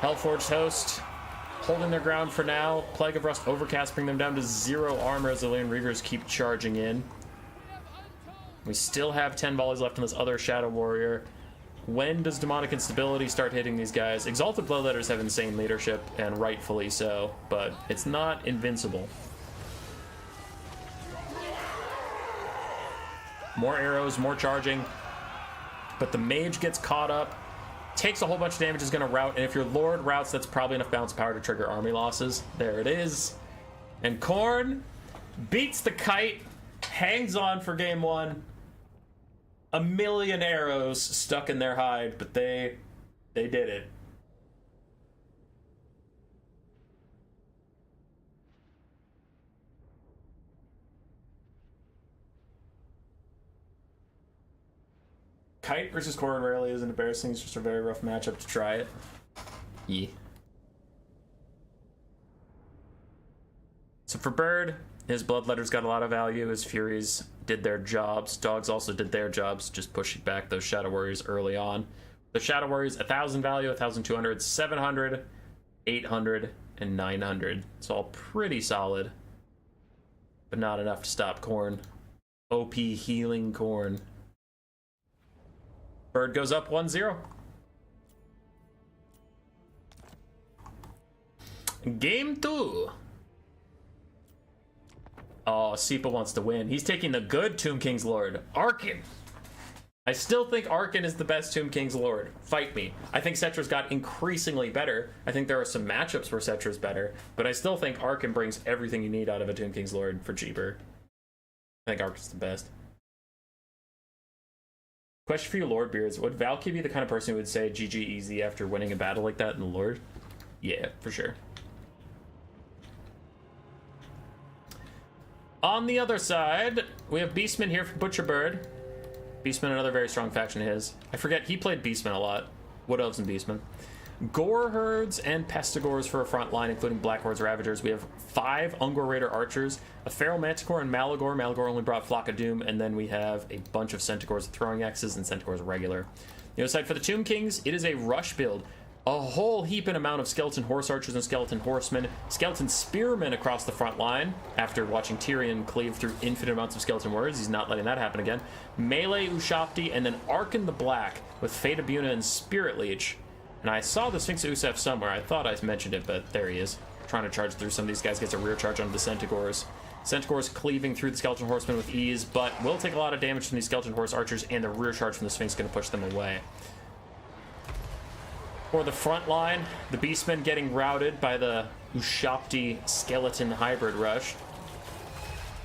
Hellforged Host holding their ground for now. Plague of Rust Overcast bring them down to 0 armor as the Lane Reavers keep charging in. We still have 10 volleys left on this other Shadow Warrior. When does Demonic Instability start hitting these guys? Exalted Bloodletters have insane leadership, and rightfully so, but it's not invincible. More arrows, more charging, but the Mage gets caught up, takes a whole bunch of damage, is going to rout, and if your Lord routs, that's probably enough balance power to trigger army losses. There it is. And Khorne beats the Kite, hangs on for game 1. A million arrows stuck in their hide, but they did it. Kite versus Khorne rarely is embarrassing. It's just a very rough matchup to try it. Yeah. So for Bird, his Bloodletters got a lot of value. His Furies did their jobs. Dogs also did their jobs, just pushing back those Shadow Warriors early on. The Shadow Warriors, 1,000 value, 1,200, 700, 800, and 900. It's all pretty solid, but not enough to stop Khorne. OP healing Khorne. Bird goes up 1-0. Game 2. Oh, SiPa wants to win. He's taking the good Tomb King's Lord, Arkan. I still think Arkan is the best Tomb King's Lord. Fight me. I think Cetra's got increasingly better. I think there are some matchups where Cetra's better, but I still think Arkan brings everything you need out of a Tomb King's Lord for cheaper. I think Arkan's the best. Question for you, Lord Beards. Would Valky be the kind of person who would say GG easy after winning a battle like that in the Lord? Yeah, for sure. On the other side, we have Beastman here for Butcherbird. Beastman, another very strong faction of his. I forget, he played Beastman a lot. Wood Elves and Beastman. Gore Herds and Pestigores for a front line, including Black Hordes Ravagers. We have 5 Ungor Raider Archers, a Feral Manticore and Malagor. Malagor only brought Flock of Doom, and then we have a bunch of Centaurs with throwing axes and Centaurs regular. The other side for the Tomb Kings, it is a rush build. A whole heaping amount of Skeleton Horse Archers and Skeleton Horsemen. Skeleton Spearmen across the front line. After watching Tyrion cleave through infinite amounts of Skeleton Warriors, he's not letting that happen again. Melee Ushapti, and then Arkan the Black with Fate Abuna and Spirit Leech. And I saw the Sphinx of Usef somewhere. I thought I mentioned it, but there he is. Trying to charge through some of these guys. Gets a rear charge onto the Centaurs. Centaurs cleaving through the Skeleton Horsemen with ease, but will take a lot of damage from these Skeleton Horse Archers, and the rear charge from the Sphinx is going to push them away. For the front line, the Beastmen getting routed by the Ushapti Skeleton Hybrid Rush.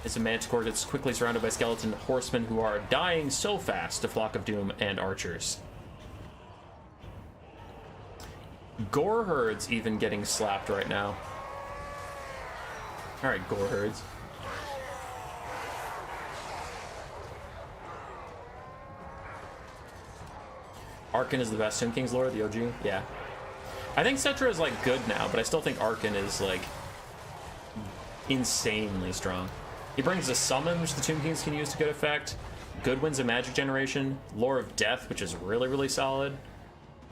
As the Manticore gets quickly surrounded by Skeleton Horsemen who are dying so fast to Flock of Doom and Archers. Gore Herds even getting slapped right now. Alright, Gore Herds. Arkan is the best Tomb King's Lord, the OG? Yeah. I think Cetra is, like, good now, but I still think Arkan is, like, insanely strong. He brings a summon, which the Tomb Kings can use to good effect. Goodwin's a magic generation. Lore of Death, which is really, really solid.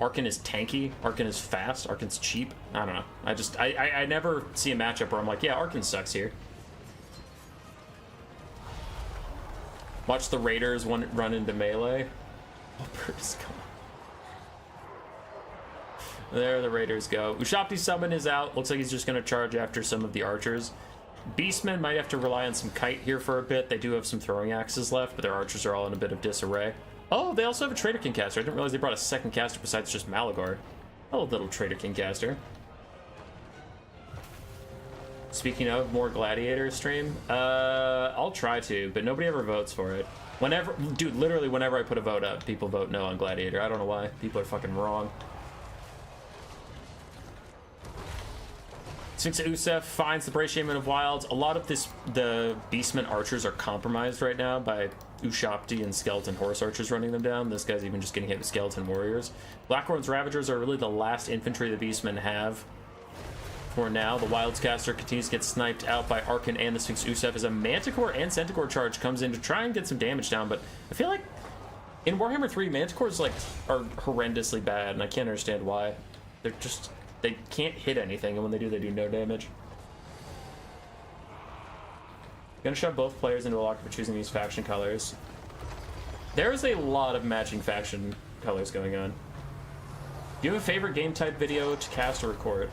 Arkan is tanky. Arkan is fast. Arkan's cheap. I don't know. I never see a matchup where I'm like, yeah, Arkan sucks here. Watch the Raiders run into melee. Oh, Bird is gone. There the Raiders go. Ushapti's summon is out. Looks like he's just going to charge after some of the Archers. Beastmen might have to rely on some Kite here for a bit. They do have some throwing axes left, but their Archers are all in a bit of disarray. Oh, they also have a Traitor King caster. I didn't realize they brought a second caster besides just Malagor. Oh, little Traitor King caster. Speaking of more Gladiator stream, I'll try to, but nobody ever votes for it. Whenever, dude, literally whenever I put a vote up, people vote no on Gladiator. I don't know why. People are fucking wrong. Sphinx of Usef finds the Bray Shaman of Wilds. A lot of the Beastmen Archers are compromised right now by Ushapti and Skeleton Horse Archers running them down. This guy's even just getting hit with Skeleton Warriors. Blackhorn's Ravagers are really the last infantry the Beastmen have. for now. The Wildcaster continues to get sniped out by Arkan and the Sphinx Usef as a Manticore and Centaur charge comes in to try and get some damage down, but I feel like in Warhammer 3, Manticores like are horrendously bad, and I can't understand why. They can't hit anything, and when they do no damage. Gonna shove both players into a locker for choosing these faction colors. There's a lot of matching faction colors going on. Do you have a favorite game type video to cast or record?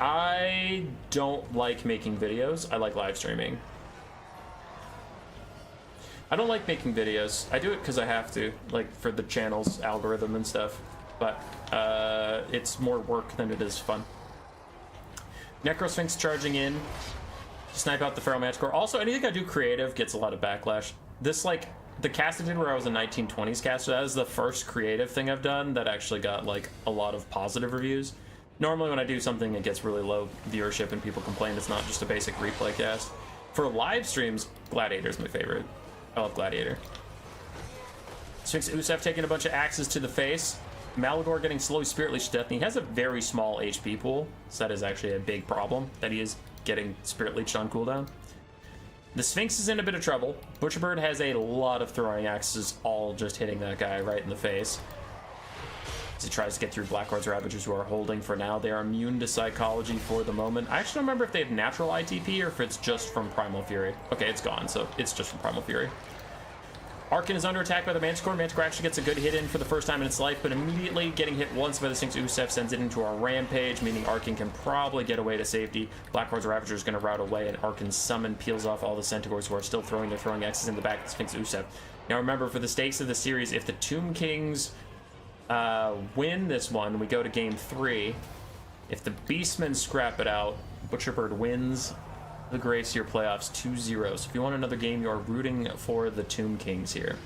I don't like making videos. I like live streaming. I don't like making videos. I do it because I have to, like for the channel's algorithm and stuff. But it's more work than it is fun. Necrosphinx charging in. Snipe out the Feral Manticore. Also, anything I do creative gets a lot of backlash. This, like, the cast I did where I was a 1920s caster, that is the first creative thing I've done that actually got, like, a lot of positive reviews. Normally when I do something that gets really low viewership and people complain it's not just a basic replay cast. For live streams, Gladiator's my favorite. I love Gladiator. Sphinx Usef taking a bunch of axes to the face. Malagor getting slowly Spirit Leech to death. And he has a very small HP pool, so that is actually a big problem, that he is getting Spirit Leeched on cooldown. The Sphinx is in a bit of trouble. Butcherbird has a lot of throwing axes, all just hitting that guy right in the face. As he tries to get through Blacklord's Ravagers, who are holding for now. They are immune to Psychology for the moment. I actually don't remember if they have natural ITP or if it's just from Primal Fury. Okay, it's gone, so it's just from Primal Fury. Arkan is under attack by the Manticore. Manticore actually gets a good hit in for the first time in its life, but immediately getting hit once by the Sphinx Usef sends it into a rampage, meaning Arkan can probably get away to safety. Blacklord's Ravager is going to rout away, and Arkan's summon peels off all the Centaurs who are still throwing their throwing axes in the back of the Sphinx Usef. Now remember, for the stakes of the series, if the Tomb Kings win this one, we go to game 3. If the Beastmen scrap it out, Butcherbird wins the Gracier playoffs 2-0. So if you want another game, you are rooting for the Tomb Kings here.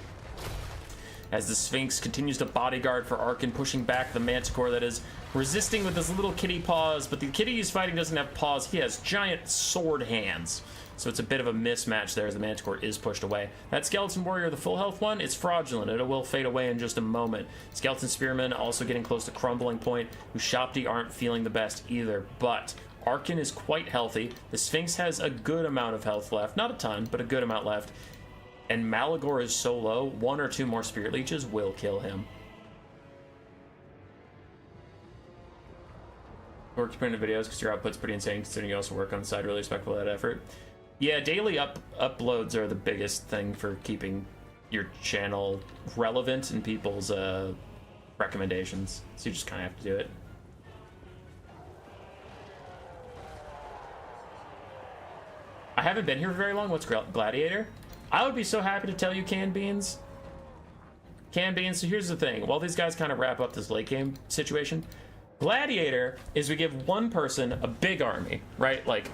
As the Sphinx continues to bodyguard for Arkan, pushing back the Manticore that is resisting with his little kitty paws, but the kitty he's fighting doesn't have paws, he has giant sword hands. So it's a bit of a mismatch there as the Manticore is pushed away. That Skeleton Warrior, the full health one, is fraudulent. It will fade away in just a moment. Skeleton Spearman also getting close to crumbling point. Ushapti aren't feeling the best either, but Arkan is quite healthy. The Sphinx has a good amount of health left. Not a ton, but a good amount left. And Malagor is so low, 1 or 2 more Spirit Leeches will kill him. Work to put into videos because your output's pretty insane considering you also work on the side. Really respectful of that effort. Yeah, daily uploads are the biggest thing for keeping your channel relevant in people's recommendations. So you just kind of have to do it. I haven't been here for very long. What's Gladiator? I would be so happy to tell you Canned Beans. Canned Beans, so here's the thing. While these guys kind of wrap up this late game situation, Gladiator is we give one person a big army, right? Like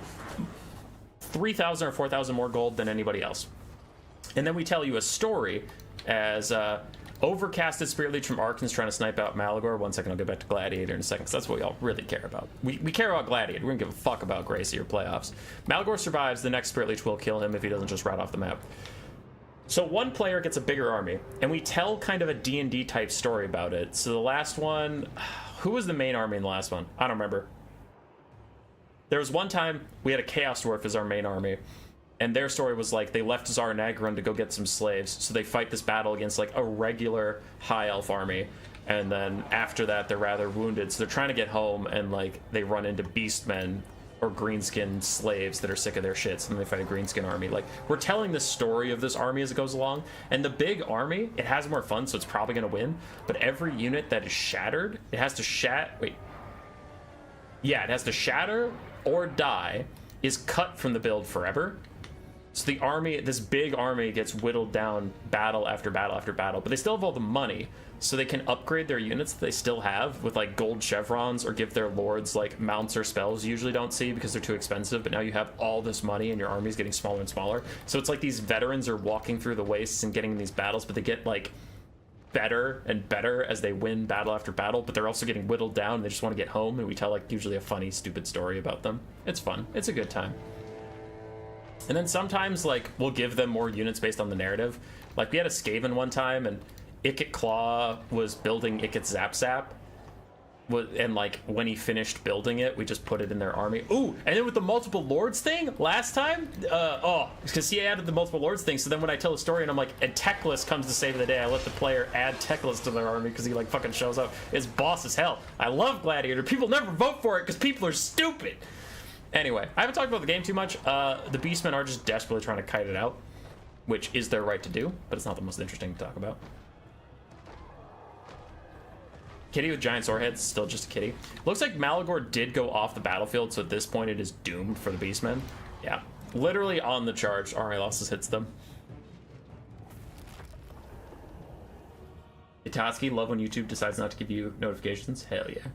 3,000 or 4,000 more gold than anybody else. And then we tell you a story as overcasted Spirit Leech from Arkan's trying to snipe out Malagor. 1 second, I'll get back to Gladiator in a second, because that's what we all really care about. We care about Gladiator. We don't give a fuck about Gracie or playoffs. Malagor survives. The next Spirit Leech will kill him if he doesn't just rout off the map. So one player gets a bigger army, and we tell kind of a D&D type story about it. So the last one... Who was the main army in the last one? I don't remember. There was one time we had a Chaos Dwarf as our main army. And their story was like they left Zar Nagron to go get some slaves, so they fight this battle against like a regular high elf army, and then after that they're rather wounded, so they're trying to get home, and like they run into beastmen or greenskin slaves that are sick of their shits, and then they fight a greenskin army. Like, we're telling the story of this army as it goes along, and the big army, it has more fun, so it's probably gonna win, but every unit that is shattered, it has to it has to shatter or die, is cut from the build forever. So the army, this big army, gets whittled down battle after battle after battle, but they still have all the money, so they can upgrade their units that they still have with like gold chevrons, or give their lords like mounts or spells you usually don't see because they're too expensive, but now you have all this money and your army's getting smaller and smaller. So it's like these veterans are walking through the wastes and getting in these battles, but they get like better and better as they win battle after battle, but they're also getting whittled down and they just want to get home, and we tell like usually a funny, stupid story about them. It's fun. It's a good time. And then sometimes, like, we'll give them more units based on the narrative. Like, we had a Skaven one time, and Ikit Claw was building Ikit Zap Zap. and like when he finished building it, we just put it in their army. Ooh, and then with the multiple lords thing last time, because he added the multiple lords thing. So then when I tell a story and I'm like, and Teclis comes to save the day, I let the player add Teclis to their army because he like fucking shows up. It's boss as hell. I love Gladiator. People never vote for it because people are stupid. Anyway, I haven't talked about the game too much. The Beastmen are just desperately trying to kite it out, which is their right to do, but it's not the most interesting to talk about. Kitty with giant sword heads, still just a kitty. Looks like Malagor did go off the battlefield, so at this point it is doomed for the Beastmen. Yeah, literally on the charge, RA losses hits them. Itatsky, love when YouTube decides not to give you notifications. Hell yeah.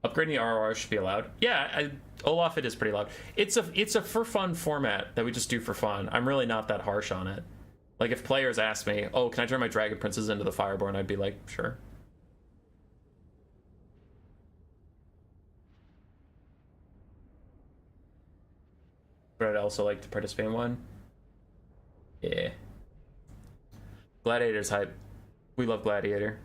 Upgrading the ROR should be allowed. Yeah, Olaf, it is pretty loud. It's a for fun format that we just do for fun. I'm really not that harsh on it. Like if players ask me, oh, can I turn my Dragon Princes into the Fireborn? I'd be like, sure. But I'd also like to participate in one. Yeah. Gladiator's hype. We love Gladiator.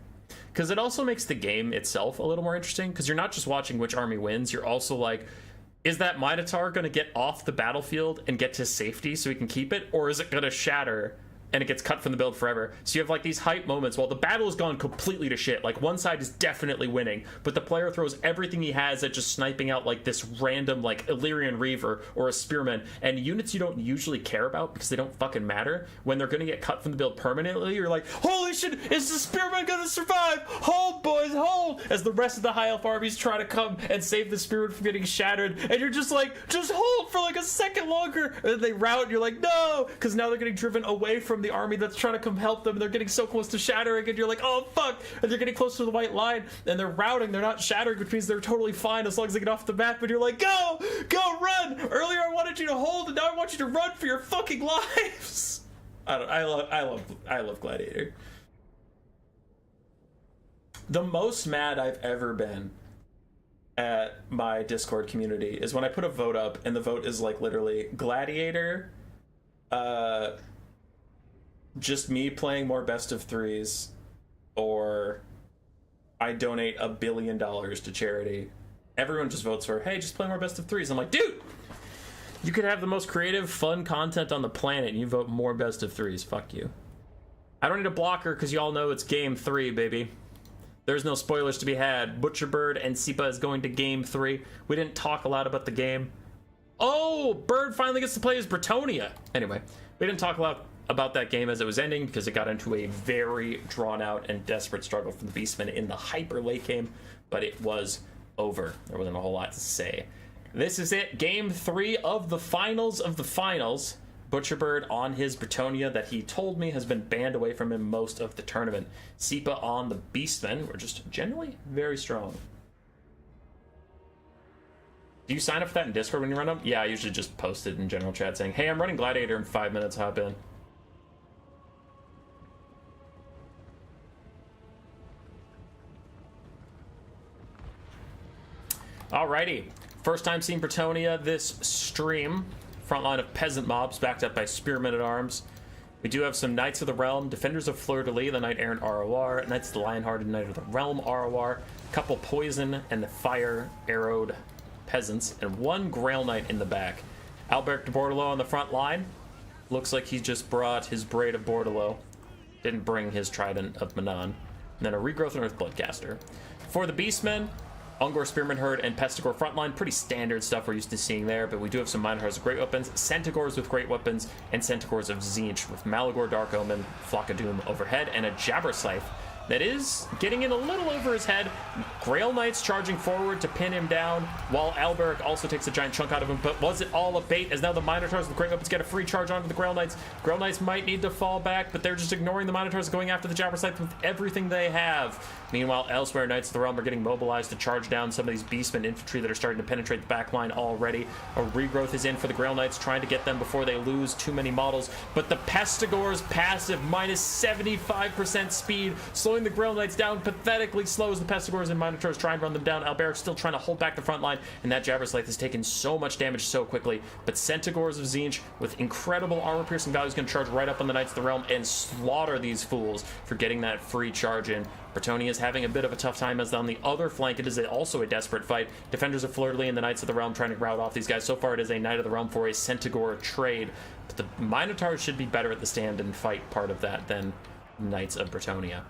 Because it also makes the game itself a little more interesting, because you're not just watching which army wins, you're also like, is that Minotaur going to get off the battlefield and get to safety so he can keep it, or is it going to shatter and it gets cut from the build forever? So you have like these hype moments while the battle has gone completely to shit. Like one side is definitely winning, but the player throws everything he has at just sniping out like this random like Illyrian Reaver or a Spearman, and units you don't usually care about because they don't fucking matter. When they're going to get cut from the build permanently, you're like, holy shit, is the Spearman going to survive? Hold, boys, hold! As the rest of the high elf armies try to come and save the Spearman from getting shattered, and you're just like, just hold for like a second longer, and then they rout, and you're like, no! Because now they're getting driven away from the army that's trying to come help them, and they're getting so close to shattering, and you're like, oh fuck, and they're getting close to the white line, and they're routing, they're not shattering, which means they're totally fine as long as they get off the map, and you're like, go run! Earlier I wanted you to hold, and now I want you to run for your fucking lives. I love Gladiator. The most mad I've ever been at my Discord community is when I put a vote up, and the vote is like literally Gladiator, just me playing more best of threes, or I donate $1 billion to charity. Everyone just votes for, hey, just play more best of threes. I'm like, dude, you could have the most creative, fun content on the planet and you vote more best of threes. Fuck you. I don't need a blocker because you all know it's game 3, baby. There's no spoilers to be had. Butcherbird and SiPa is going to game 3. We didn't talk a lot about the game. Oh, Bird finally gets to play as Bretonia. Anyway, we didn't talk a lot about that game as it was ending because it got into a very drawn out and desperate struggle for the Beastmen in the hyper late game, but it was over. There wasn't a whole lot to say. This is it, game 3 of the finals of the finals. Butcherbird on his Bretonia that he told me has been banned away from him most of the tournament. SiPa on the Beastmen. We're just generally very strong. Do you sign up for that in Discord when you run them? Yeah, I usually just post it in general chat saying, hey, I'm running Gladiator in 5 minutes, hop in. Alrighty, first time seeing Bretonia this stream. Front line of peasant mobs backed up by spearmen at arms. We do have some Knights of the Realm, Defenders of Fleur-de-Lis, the Knight Errant ROR, Knights of the Lionhearted, Knight of the Realm ROR, couple Poison and the Fire Arrowed Peasants, and one Grail Knight in the back. Alberic de Bordelot on the front line. Looks like he just brought his Braid of Bordelot. Didn't bring his Trident of Manon. And then a Regrowth and Earthbloodcaster. For the Beastmen, Ungor, Spearman Herd, and Pestigore frontline. Pretty standard stuff we're used to seeing there, but we do have some Minotaurs with great weapons, Centaurs with great weapons, and Centaurs of Tzeentch with Malagor, Dark Omen, Flock of Doom overhead, and a Jabberscythe that is getting in a little over his head. Grail Knights charging forward to pin him down, while Alberic also takes a giant chunk out of him. But was it all a bait, as now the Minotaurs with great weapons get a free charge onto the Grail Knights? Grail Knights might need to fall back, but they're just ignoring the Minotaurs, going after the Jabberscythe with everything they have. Meanwhile, elsewhere, Knights of the Realm are getting mobilized to charge down some of these Beastmen infantry that are starting to penetrate the back line already. A Regrowth is in for the Grail Knights, trying to get them before they lose too many models. But the Pestigore's passive, minus 75% speed, slowing slowing the Grail Knights down pathetically slow as the Pestigores and Minotaurs try and run them down. Alberic's still trying to hold back the front line, and that Jabber Scythe has taken so much damage so quickly. But Centaurs of Tzeentch, with incredible armor-piercing value, is going to charge right up on the Knights of the Realm and slaughter these fools for getting that free charge in. Bretonnia is having a bit of a tough time, as on the other flank it is also a desperate fight. Defenders of Fleur-de-Lis and the Knights of the Realm trying to rout off these guys. So far it is a Knight of the Realm for a Centaur trade, but the Minotaurs should be better at the stand and fight part of that than Knights of Bretonnia.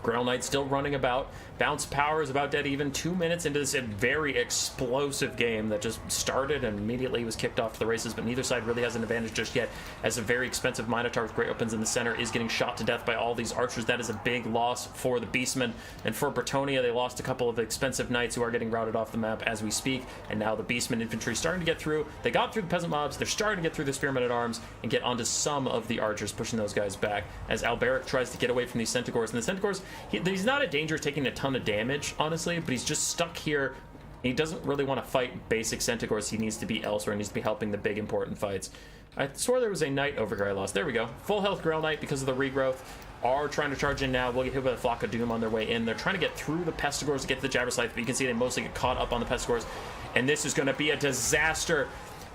Grail Knight still running about. Bounce power is about dead even 2 minutes into this very explosive game that just started and immediately was kicked off to the races, but neither side really has an advantage just yet, as a very expensive Minotaur with great weapons in the center is getting shot to death by all these archers. That is a big loss for the Beastmen, and for Bretonnia, they lost a couple of expensive knights who are getting routed off the map as we speak, and now the Beastmen infantry is starting to get through. They got through the peasant mobs, they're starting to get through the spearmen at arms and get onto some of the archers, pushing those guys back as Alberic tries to get away from these Centaurs, and the Centaurs, he's not a danger of taking a ton of damage, honestly, but he's just stuck here. He doesn't really want to fight basic Centaurs. He needs to be elsewhere. He needs to be helping the big important fights. I swore there was a knight over here I lost. There we go. Full health Grail Knight because of the regrowth. Are trying to charge in now. Will get hit by the Flock of Doom on their way in. They're trying to get through the Pestigores to get to the Jabber Scythe, but you can see they mostly get caught up on the Pestigores, and this is going to be a disaster.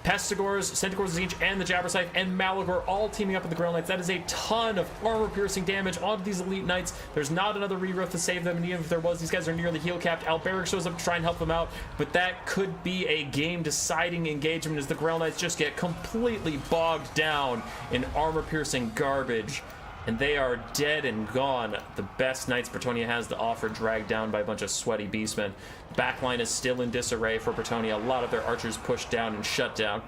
Pestigores, Centaurs of Tzeentch, and the Jabber Scythe, and Malagor all teaming up with the Grail Knights. That is a ton of armor-piercing damage onto these elite knights. There's not another regrowth to save them, and even if there was, these guys are nearly heal-capped. Alberic shows up to try and help them out, but that could be a game-deciding engagement as the Grail Knights just get completely bogged down in armor-piercing garbage, and they are dead and gone. The best knights Bretonnia has to offer, dragged down by a bunch of sweaty beastmen. Backline is still in disarray for Bretonnia. A lot of their archers pushed down and shut down.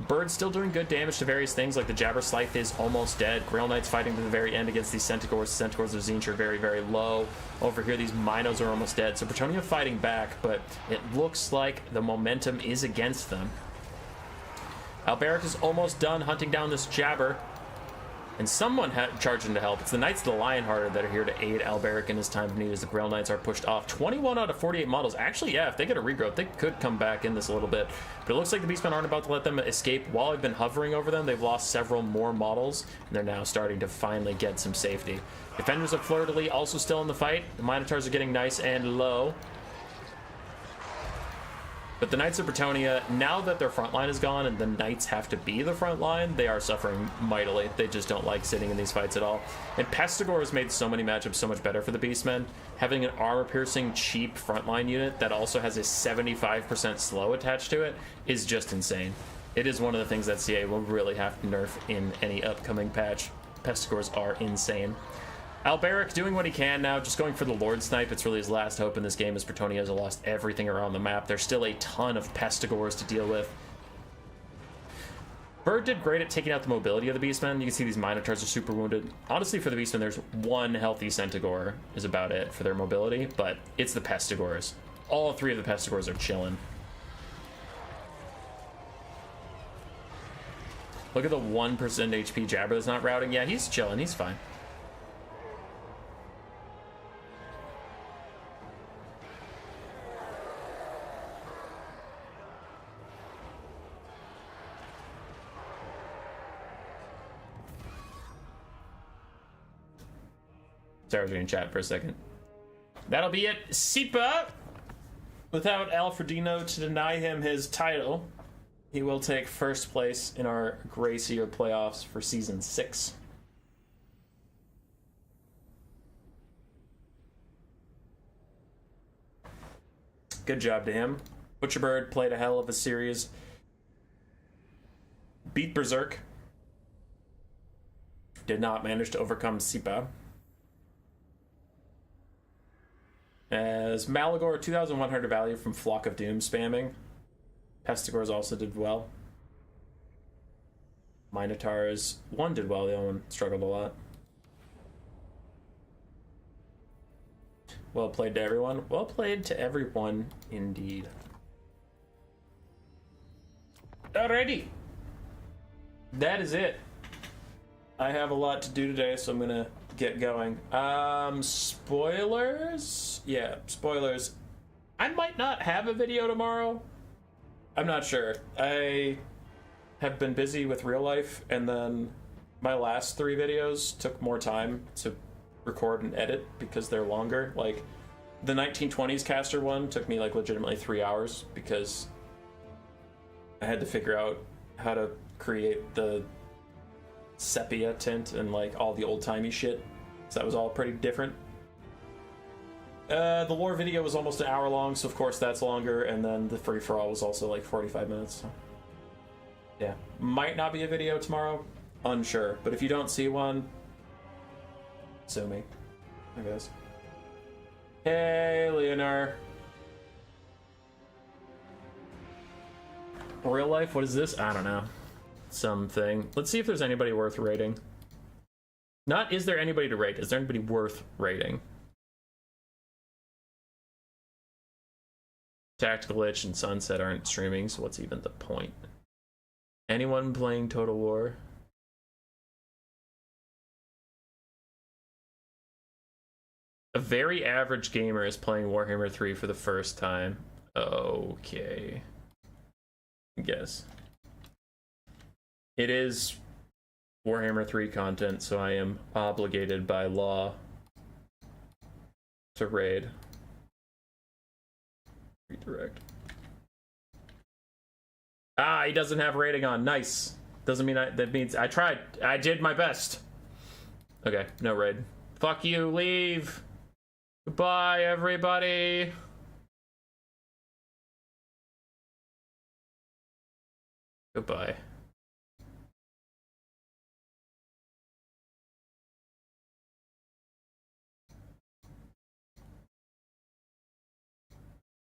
Bird's still doing good damage to various things, like the Jabber Scythe is almost dead. Grail Knights fighting to the very end against these Centaurs. Centaurs of Tzeentch are very, very low. Over here, these Minos are almost dead. So Bretonnia fighting back, but it looks like the momentum is against them. Alberic is almost done hunting down this Jabber, and someone charging to help. It's the Knights of the Lionhearted that are here to aid Alberic in his time of need as the Grail Knights are pushed off. 21 out of 48 models. Actually, yeah, if they get a regrowth, they could come back in this a little bit. But it looks like the Beastmen aren't about to let them escape. While I've been hovering over them, they've lost several more models, and they're now starting to finally get some safety. Defenders of Fleur-de-Lis also still in the fight. The Minotaurs are getting nice and low. But the Knights of Bretonnia, now that their front line is gone and the Knights have to be the front line, they are suffering mightily. They just don't like sitting in these fights at all. And Pestigore has made so many matchups so much better for the Beastmen. Having an armor-piercing, cheap frontline unit that also has a 75% slow attached to it is just insane. It is one of the things that CA will really have to nerf in any upcoming patch. Pestigores are insane. Alberic doing what he can now, just going for the Lord Snipe. It's really his last hope in this game, as Bretonnia has lost everything around the map. There's still a ton of Pestigores to deal with. Bird did great at taking out the mobility of the Beastmen. You can see these Minotaurs are super wounded. Honestly, for the Beastmen, there's one healthy Centaur is about it for their mobility, but it's the Pestigores. All three of the Pestigores are chilling. Look at the 1% HP Jabber that's not routing. Yeah, he's chilling. He's fine. Sorry, I was reading chat for a second. That'll be it. SiPa, without Alfredino to deny him his title, he will take first place in our Gracier playoffs for Season 6. Good job to him. Butcherbird played a hell of a series. Beat Berserk. Did not manage to overcome SiPa. As Malagor, 2,100 value from Flock of Doom spamming. Pestigores also did well. Minotaurs, one did well, the other one struggled a lot. Well played to everyone. Well played to everyone, indeed. Alrighty. That is it. I have a lot to do today, so I'm gonna get going. Spoilers? Yeah, spoilers. I might not have a video tomorrow. I'm not sure. I have been busy with real life, and then my last 3 videos took more time to record and edit because they're longer. Like, the 1920s caster one took me like legitimately 3 hours because I had to figure out how to create the sepia tint and like all the old-timey shit. So that was all pretty different. The lore video was almost an hour long, so of course that's longer, and then the free-for-all was also like 45 minutes. So. Yeah. Might not be a video tomorrow. Unsure. But if you don't see one, sue me, I guess. Hey, Leonor. Real life? What is this? I don't know. Something. Let's see if there's anybody worth rating. Not is there anybody to rate. Is there anybody worth rating? Tactical Glitch and Sunset aren't streaming, so what's even the point? Anyone playing Total War? A very average gamer is playing Warhammer 3 for the first time. Okay. I guess. It is Warhammer 3 content, so I am obligated by law to raid. Redirect. Ah, he doesn't have rating on. Nice. Doesn't mean that means I tried. I did my best. Okay, no raid. Fuck you, leave. Goodbye, everybody. Goodbye.